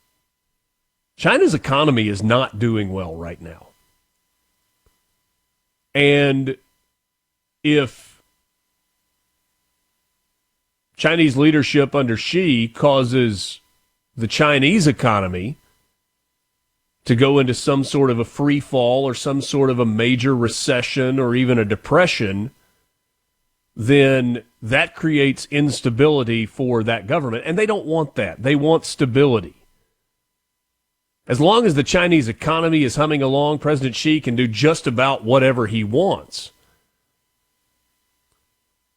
China's economy is not doing well right now. And if Chinese leadership under Xi causes the Chinese economy to go into some sort of a free fall or some sort of a major recession or even a depression, then that creates instability for that government. And they don't want that. They want stability. As long as the Chinese economy is humming along, President Xi can do just about whatever he wants.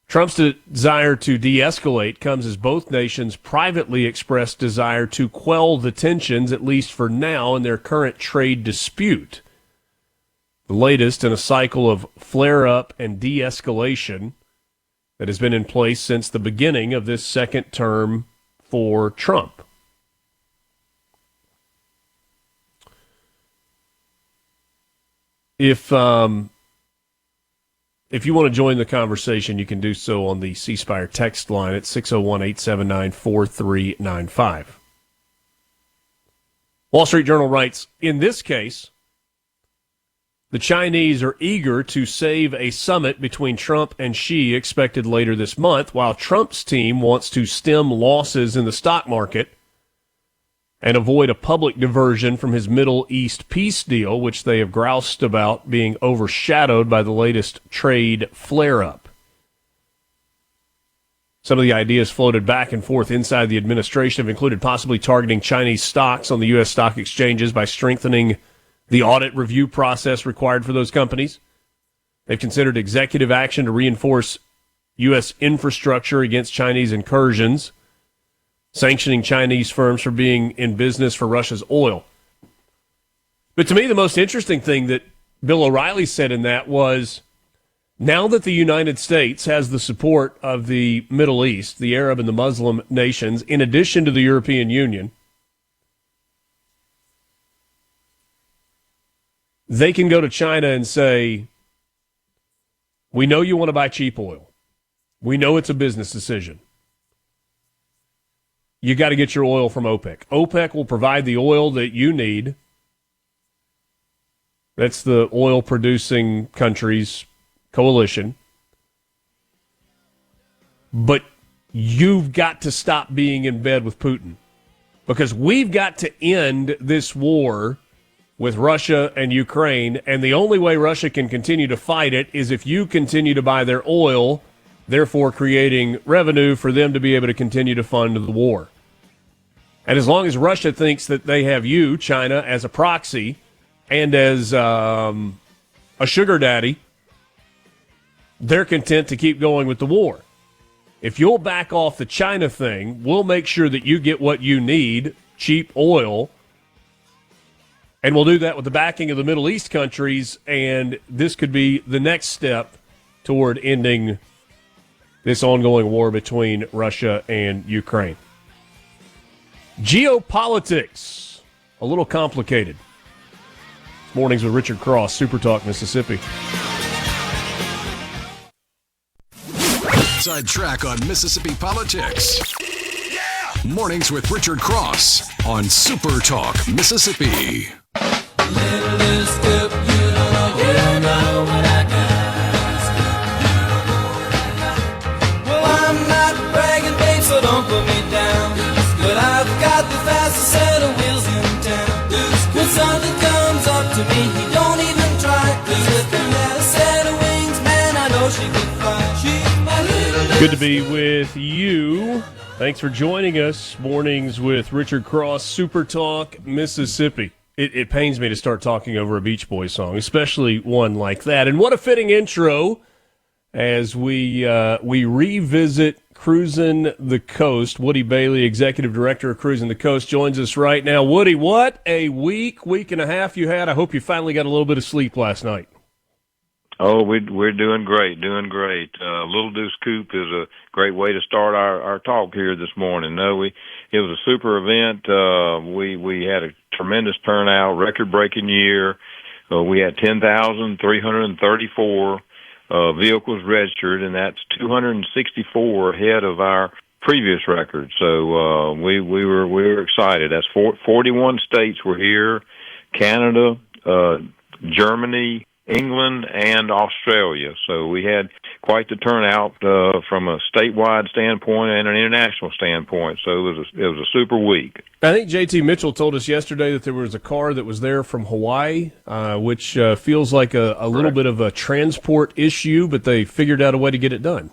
Trump's desire to de-escalate comes as both nations privately expressed desire to quell the tensions, at least for now, in their current trade dispute. The latest in a cycle of flare-up and de-escalation that has been in place since the beginning of this second term for Trump. If you want to join the conversation, you can do so on the C Spire text line at 601-879-4395. Wall Street Journal writes, in this case, the Chinese are eager to save a summit between Trump and Xi expected later this month, while Trump's team wants to stem losses in the stock market and avoid a public diversion from his Middle East peace deal, which they have groused about being overshadowed by the latest trade flare-up. Some of the ideas floated back and forth inside the administration have included possibly targeting Chinese stocks on the U.S. stock exchanges by strengthening the audit review process required for those companies. They've considered executive action to reinforce U.S. infrastructure against Chinese incursions, sanctioning Chinese firms for being in business for Russia's oil. But to me, the most interesting thing that Bill O'Reilly said in that was, now that the United States has the support of the Middle East, the Arab and the Muslim nations, in addition to the European Union, they can go to China and say, we know you want to buy cheap oil. We know it's a business decision. You got to get your oil from OPEC. OPEC will provide the oil that you need. That's the oil-producing countries' coalition. But you've got to stop being in bed with Putin, because we've got to end this war with Russia and Ukraine, and the only way Russia can continue to fight it is if you continue to buy their oil, therefore creating revenue for them to be able to continue to fund the war. And as long as Russia thinks that they have you, China, as a proxy and as a sugar daddy, they're content to keep going with the war. If you'll back off the China thing, we'll make sure that you get what you need, cheap oil, and we'll do that with the backing of the Middle East countries, and this could be the next step toward ending this ongoing war between Russia and Ukraine. Geopolitics, a little complicated. Mornings with Richard Cross, SuperTalk, Mississippi. Inside track on Mississippi politics. Mornings with Richard Cross on SuperTalk, Mississippi. Little scoop, you don't know what I got. Well, I'm not bragging, babe, so don't put me down. But I've got the fastest set of wheels in town. When something comes up to me, he don't even try. 'Cause if he had a set of wings, man, I know she could fly. She's my little. Good to be with you. Thanks for joining us. Mornings with Richard Cross, Super Talk, Mississippi. It pains me to start talking over a Beach Boys song, especially one like that. And what a fitting intro as we revisit Cruisin the Coast. Woody Bailey, Executive Director of Cruisin the Coast, joins us right now. Woody, what a week and a half you had. I hope you finally got a little bit of sleep last night. Oh, we're doing great. Little Deuce Coupe is a great way to start our talk here this morning. It was a super event. We had a tremendous turnout, record-breaking year. We had 10,334 vehicles registered, and that's 264 ahead of our previous record. So we were excited. That's 41 states were here: Canada, Germany, England, and Australia. So we had quite the turnout from a statewide standpoint and an international standpoint. So it was a super week. I think JT Mitchell told us yesterday that there was a car that was there from Hawaii, which feels like a little bit of a transport issue, but they figured out a way to get it done.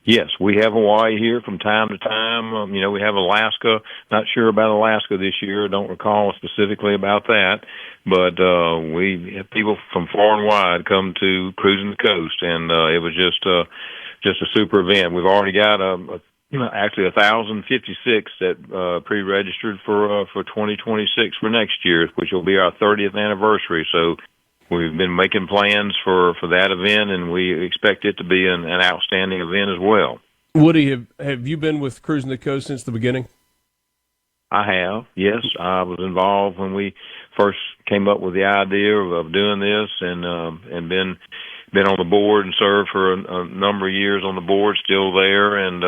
Yes, we have Hawaii here from time to time. We have Alaska. Not sure about Alaska this year. Don't recall specifically about that. But we have people from far and wide come to Cruisin the Coast, and it was just a super event. We've already got actually 1,056 that pre-registered for 2026 for next year, which will be our 30th anniversary. So we've been making plans for that event, and we expect it to be an outstanding event as well. Woody, have you been with Cruisin the Coast since the beginning? I have, yes. I was involved when we first came up with the idea of doing this, and been on the board and served for a number of years on the board, still there, and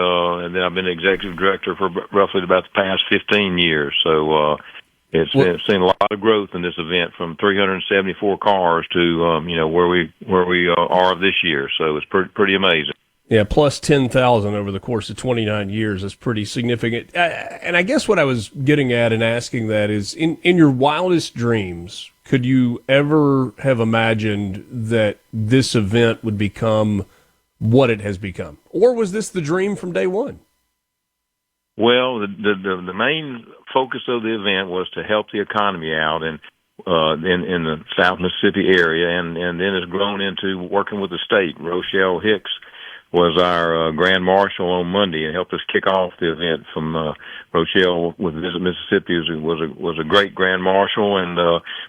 then I've been executive director for roughly about the past 15 years. So it's seen a lot of growth in this event, from 374 cars to where we are this year. So it's pretty amazing. Yeah, plus 10,000 over the course of 29 years is pretty significant. And I guess what I was getting at in asking that is, in your wildest dreams, could you ever have imagined that this event would become what it has become? Or was this the dream from day one? Well, the main focus of the event was to help the economy out in the South Mississippi area, and then it's grown into working with the state. Rochelle Hicks was our Grand Marshal on Monday and helped us kick off the event from Rochelle with Visit Mississippi. Was a great Grand Marshal, and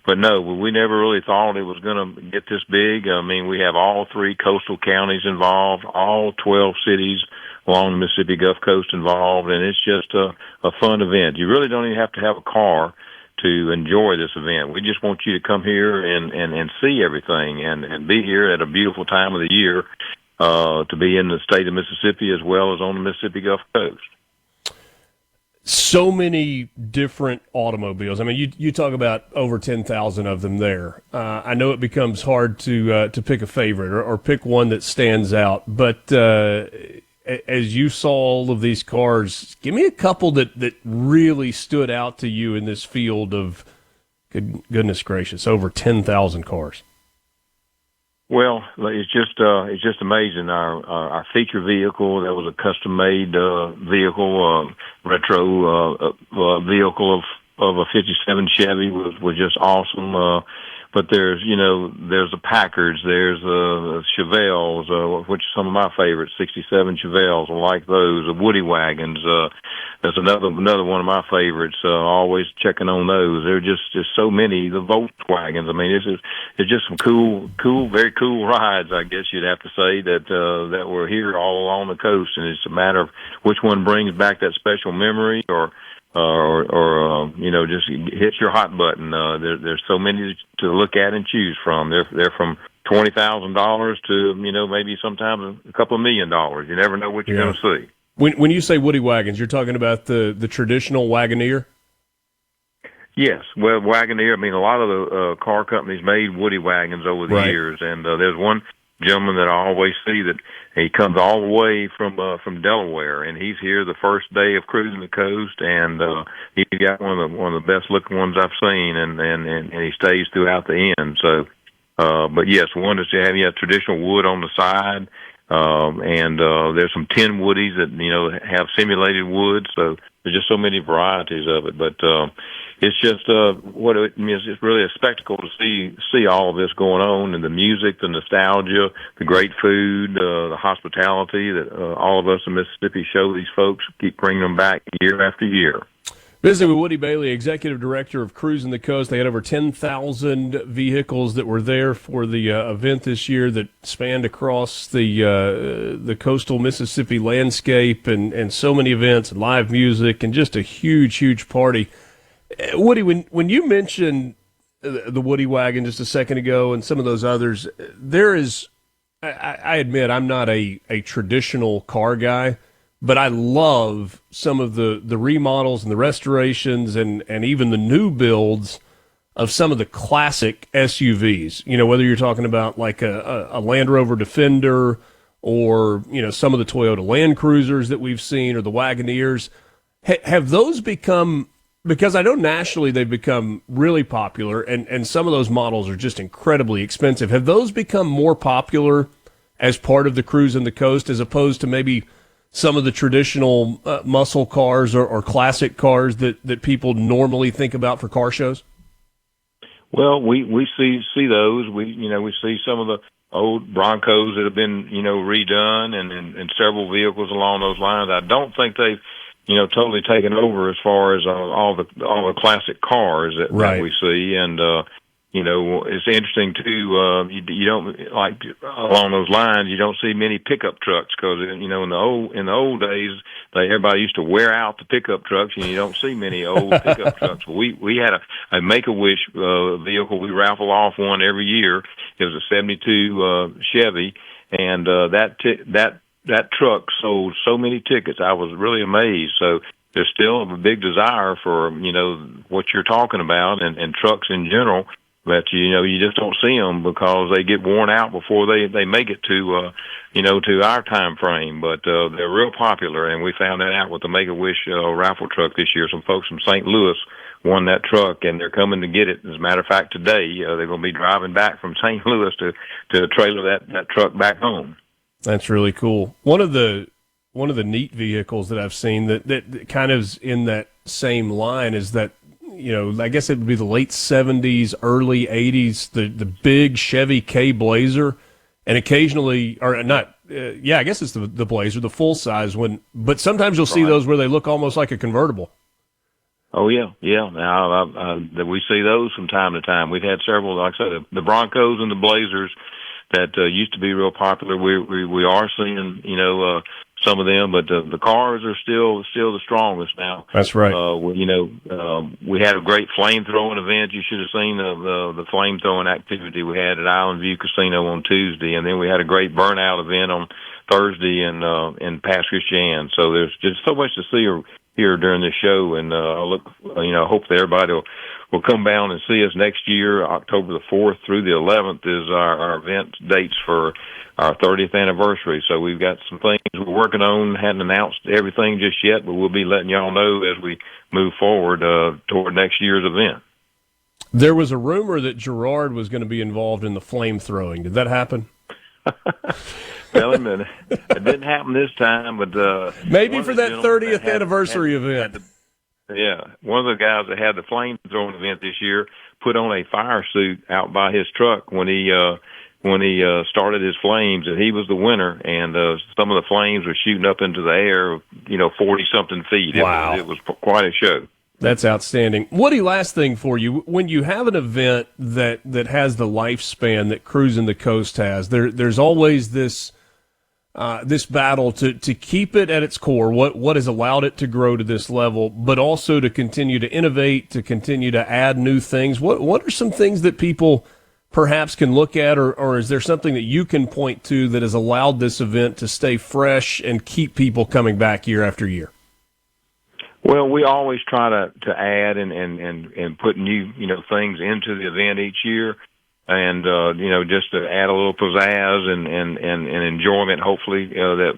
but no, we never really thought it was going to get this big. I mean, we have all 3 coastal counties involved, all 12 cities along the Mississippi Gulf Coast involved, and it's just a fun event. You really don't even have to have a car to enjoy this event. We just want you to come here and see everything and be here at a beautiful time of the year. To be in the state of Mississippi as well as on the Mississippi Gulf Coast. So many different automobiles. I mean, you talk about over 10,000 of them there. I know it becomes hard to pick a favorite or pick one that stands out. But as you saw all of these cars, give me a couple that really stood out to you in this field of, goodness gracious, over 10,000 cars. Well, it's just amazing. Our feature vehicle, that was a custom-made vehicle, retro vehicle of a '57 Chevy, was just awesome. But there's the Packards, there's Chevelles, which are some of my favorites, '67 Chevelles. I like those. The Woody wagons. That's another one of my favorites. Always checking on those. There are just so many. The Volkswagens. I mean, it's just some cool, very cool rides, I guess you'd have to say, that were here all along the coast. And it's a matter of which one brings back that special memory, or just hits your hot button. There's so many to look at and choose from. They're from $20,000 to maybe sometimes a couple of $1 million. You never know what you're going to see. When you say woody wagons, you're talking about the traditional Wagoneer? Yes, well, Wagoneer. I mean, a lot of the car companies made woody wagons over the years, and there's one gentleman that I always see that he comes all the way from Delaware, and he's here the first day of cruising the coast, and he got one of the best looking ones I've seen, and he stays throughout the end. So, but yes, one is to have traditional wood on the side, and there's some tin woodies that have simulated wood. So there's just so many varieties of it, but. It's just what it means. It's really a spectacle to see all of this going on, and the music, the nostalgia, the great food, the hospitality that all of us in Mississippi show these folks. Keep bringing them back year after year. Visiting with Woody Bailey, Executive Director of Cruisin the Coast. They had over 10,000 vehicles that were there for the event this year that spanned across the coastal Mississippi landscape, and so many events and live music and just a huge party. Woody, when you mentioned the Woody wagon just a second ago and some of those others, there is, I admit I'm not a traditional car guy, but I love some of the remodels and the restorations and even the new builds of some of the classic SUVs. Whether you're talking about like a Land Rover Defender or, some of the Toyota Land Cruisers that we've seen or the Wagoneers. Have those become... Because I know nationally they've become really popular, and some of those models are just incredibly expensive. Have those become more popular as part of the Cruisin the Coast as opposed to maybe some of the traditional muscle cars or classic cars that people normally think about for car shows? Well, we see those. We see some of the old Broncos that have been redone and several vehicles along those lines. I don't think they've totally taken over as far as all the classic cars that we see, and it's interesting too. You don't like along those lines. You don't see many pickup trucks because in the old days everybody used to wear out the pickup trucks, and you don't see many old pickup trucks. We had a Make-A-Wish vehicle. We raffle off one every year. It was a '72 Chevy, and that truck sold so many tickets. I was really amazed. So there's still a big desire for, what you're talking about and trucks in general, but, you just don't see them because they get worn out before they make it to our time frame. But they're real popular, and we found that out with the Make-A-Wish raffle truck this year. Some folks from St. Louis won that truck, and they're coming to get it. As a matter of fact, today they're going to be driving back from St. Louis to trailer that truck back home. That's really cool. One of the neat vehicles that I've seen that kind of is in that same line is that, I guess it would be the late 70s, early 80s, the big Chevy K Blazer, and occasionally, or not, I guess it's the Blazer, the full size one, but sometimes you'll see those where they look almost like a convertible. Oh, yeah. Now, we see those from time to time. We've had several, like I said, the Broncos and the Blazers that used to be real popular. We are seeing, some of them, but the cars are still the strongest now. That's right. We had a great flame throwing event. You should have seen the flame throwing activity we had at Island View Casino on Tuesday, and then we had a great burnout event on Thursday in Pass Christian. So there's just so much to see here during this show, and I hope that everybody will come down and see us next year. October the 4th through the 11th is our event dates for our 30th anniversary. So we've got some things we're working on. Hadn't announced everything just yet, but we'll be letting y'all know as we move forward toward next year's event. There was a rumor that Gerard was going to be involved in the flame throwing. Did that happen? Well, it didn't happen this time, but maybe for that 30th anniversary event. One of the guys that had the flame throwing event this year put on a fire suit out by his truck when he started his flames, and he was the winner. And some of the flames were shooting up into the air, 40-something feet. Wow. It was quite a show. That's outstanding. Woody, last thing for you. When you have an event that has the lifespan that Cruisin the Coast has, there's always this battle to keep it at its core, what has allowed it to grow to this level, but also to continue to innovate, to continue to add new things. What are some things that people perhaps can look at, or is there something that you can point to that has allowed this event to stay fresh and keep people coming back year after year? Well, we always try to add and put new things into the event each year, and just to add a little pizzazz and enjoyment, hopefully that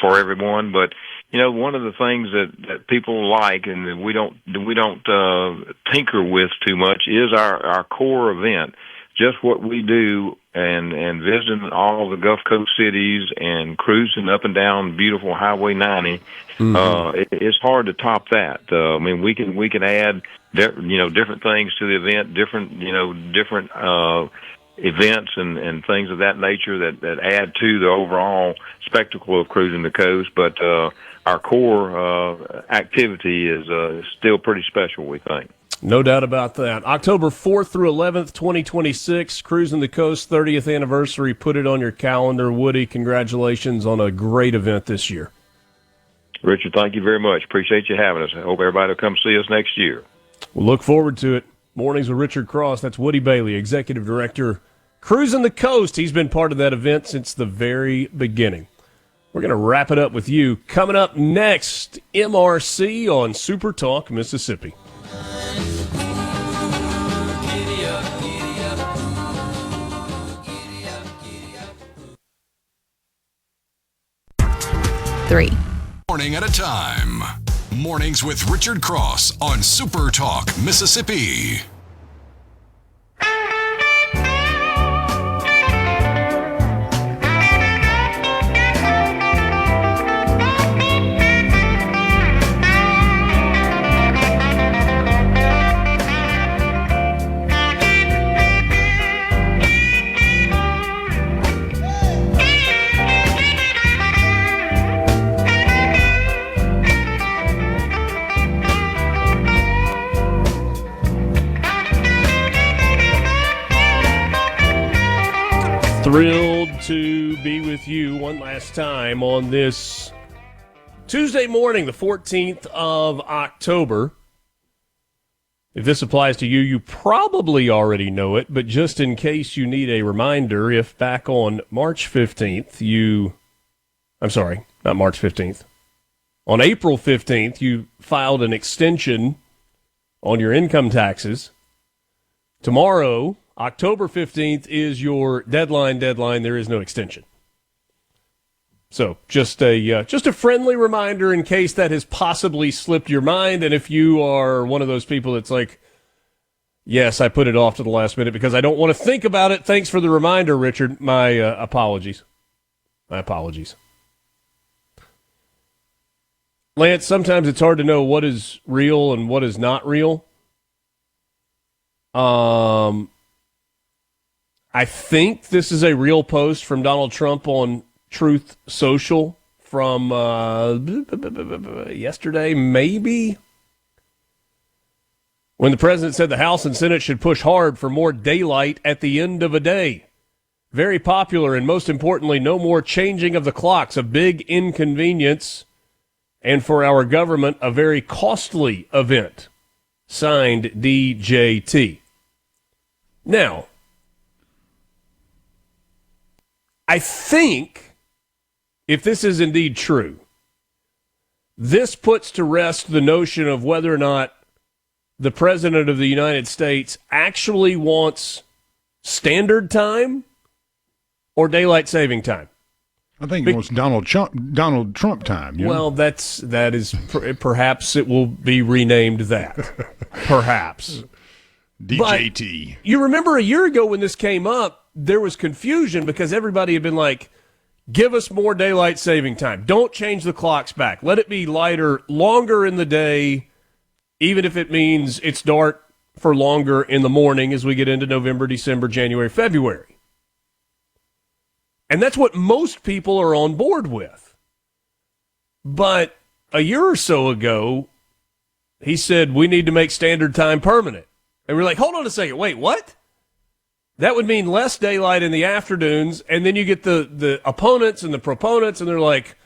for everyone. But one of the things that people like and that we don't tinker with too much is our core event, just what we do, and visiting all the Gulf Coast cities and cruising up and down beautiful Highway 90. It's hard to top that. I mean, we can add different things to the event, different events and things of that nature that add to the overall spectacle of cruising the coast. But our core activity is still pretty special, we think. No doubt about that. October 4th through 11th, 2026, Cruising the Coast 30th anniversary. Put it on your calendar. Woody, congratulations on a great event this year. Richard, thank you very much. Appreciate you having us. I hope everybody will come see us next year. We'll look forward to it. Mornings with Richard Cross. That's Woody Bailey, Executive Director, Cruising the Coast. He's been part of that event since the very beginning. We're going to wrap it up with you. Coming up next, MRC on SuperTalk, Mississippi. Morning at a time. Mornings with Richard Cross on SuperTalk, Mississippi. Thrilled to be with you one last time on this Tuesday morning, the 14th of October. If this applies to you, you probably already know it, but just in case you need a reminder, if back on March 15th, not March 15th. On April 15th, you filed an extension on your income taxes. Tomorrow, October 15th, is your deadline. There is no extension. So just a friendly reminder in case that has possibly slipped your mind. And if you are one of those people that's like, yes, I put it off to the last minute because I don't want to think about it. Thanks for the reminder, Richard. My apologies. Lance, sometimes it's hard to know what is real and what is not real. I think this is a real post from Donald Trump on Truth Social from yesterday, maybe, when the president said the House and Senate should push hard for more daylight at the end of a day. Very popular, and most importantly, no more changing of the clocks, a big inconvenience, and for our government, a very costly event. Signed, DJT. Now, I think, if this is indeed true, this puts to rest the notion of whether or not the President of the United States actually wants standard time or daylight saving time. I think it wants Donald Trump time. You know? Well, that is perhaps it will be renamed that. Perhaps. DJT. But you remember a year ago when this came up, there was confusion because everybody had been like, give us more daylight saving time. Don't change the clocks back. Let it be lighter, longer in the day, even if it means it's dark for longer in the morning as we get into November, December, January, February. And that's what most people are on board with. But a year or so ago, he said, we need to make standard time permanent. And we're like, hold on a second. Wait, what? That would mean less daylight in the afternoons, and then you get the opponents and the proponents, and they're like,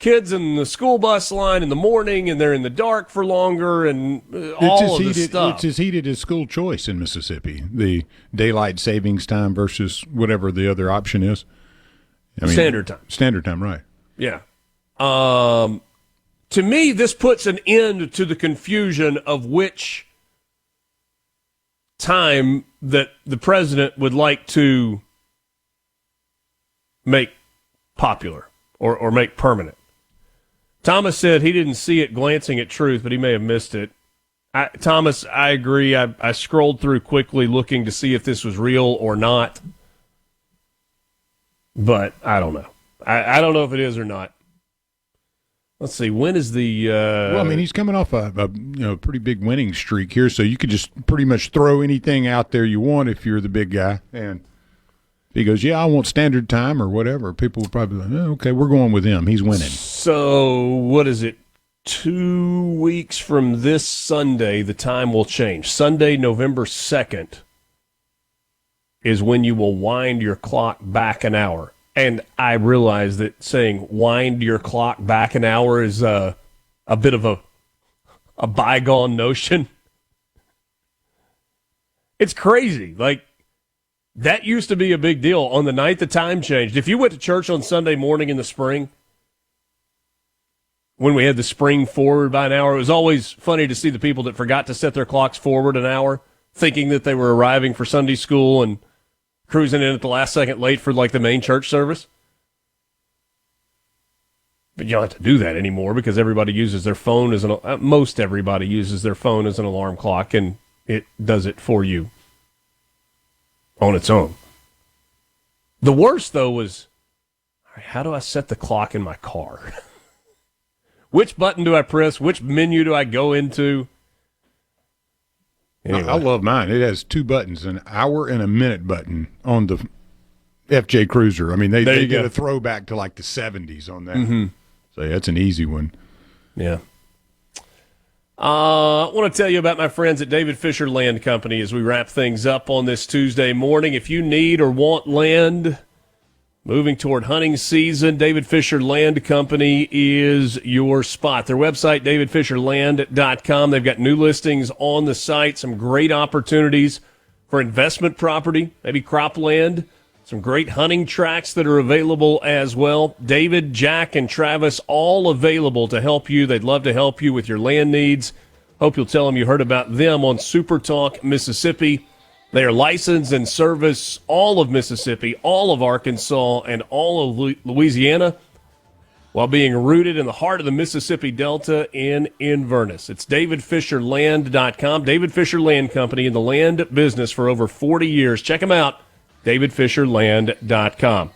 kids in the school bus line in the morning, and they're in the dark for longer, and all of this stuff. It's as heated as school choice in Mississippi, the daylight savings time versus whatever the other option is. Standard time. Standard time, right. Yeah. To me, this puts an end to the confusion of which time that the president would like to make popular or make permanent. Thomas said he didn't see it glancing at Truth, but he may have missed it. Thomas, I agree. I scrolled through quickly looking to see if this was real or not. But I don't know. I don't know if it is or not. Let's see. When is the? Well, I mean, he's coming off a pretty big winning streak here, so you could just pretty much throw anything out there you want if you're the big guy. And he goes, "Yeah, I want standard time or whatever." People will probably be like, "Okay, we're going with him. He's winning." So what is it? 2 weeks from this Sunday, the time will change. Sunday, November 2nd, is when you will wind your clock back an hour. And I realize that saying wind your clock back an hour is a bit of a bygone notion. It's crazy. Like, that used to be a big deal on the night the time changed. If you went to church on Sunday morning in the spring, when we had the spring forward by an hour, it was always funny to see the people that forgot to set their clocks forward an hour, thinking that they were arriving for Sunday school and cruising in at the last second late for like the main church service. But you don't have to do that anymore because everybody uses their phone as most everybody uses their phone as an alarm clock, and it does it for you on its own. The worst, though, was, how do I set the clock in my car? Which button do I press? Which menu do I go into? Anyway. I love mine. It has 2 buttons, an hour and a minute button on the FJ Cruiser. I mean, they get a throwback to like the 70s on that. Mm-hmm. So yeah, that's an easy one. Yeah. I want to tell you about my friends at David Fisher Land Company as we wrap things up on this Tuesday morning. If you need or want land, moving toward hunting season, David Fisher Land Company is your spot. Their website, davidfisherland.com. They've got new listings on the site, some great opportunities for investment property, maybe cropland, some great hunting tracks that are available as well. David, Jack, and Travis, all available to help you. They'd love to help you with your land needs. Hope you'll tell them you heard about them on SuperTalk Mississippi. They are licensed and service all of Mississippi, all of Arkansas, and all of Louisiana, while being rooted in the heart of the Mississippi Delta in Inverness. It's davidfisherland.com. David Fisher Land Company in the land business for over 40 years. Check them out, davidfisherland.com.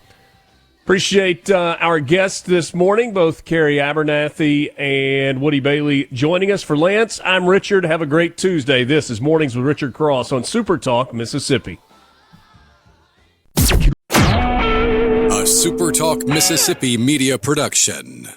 Appreciate our guests this morning, both Keri Abernathy and Woody Bailey, joining us. For Lance, I'm Richard. Have a great Tuesday. This is Mornings with Richard Cross on SuperTalk Mississippi. A SuperTalk Mississippi media production.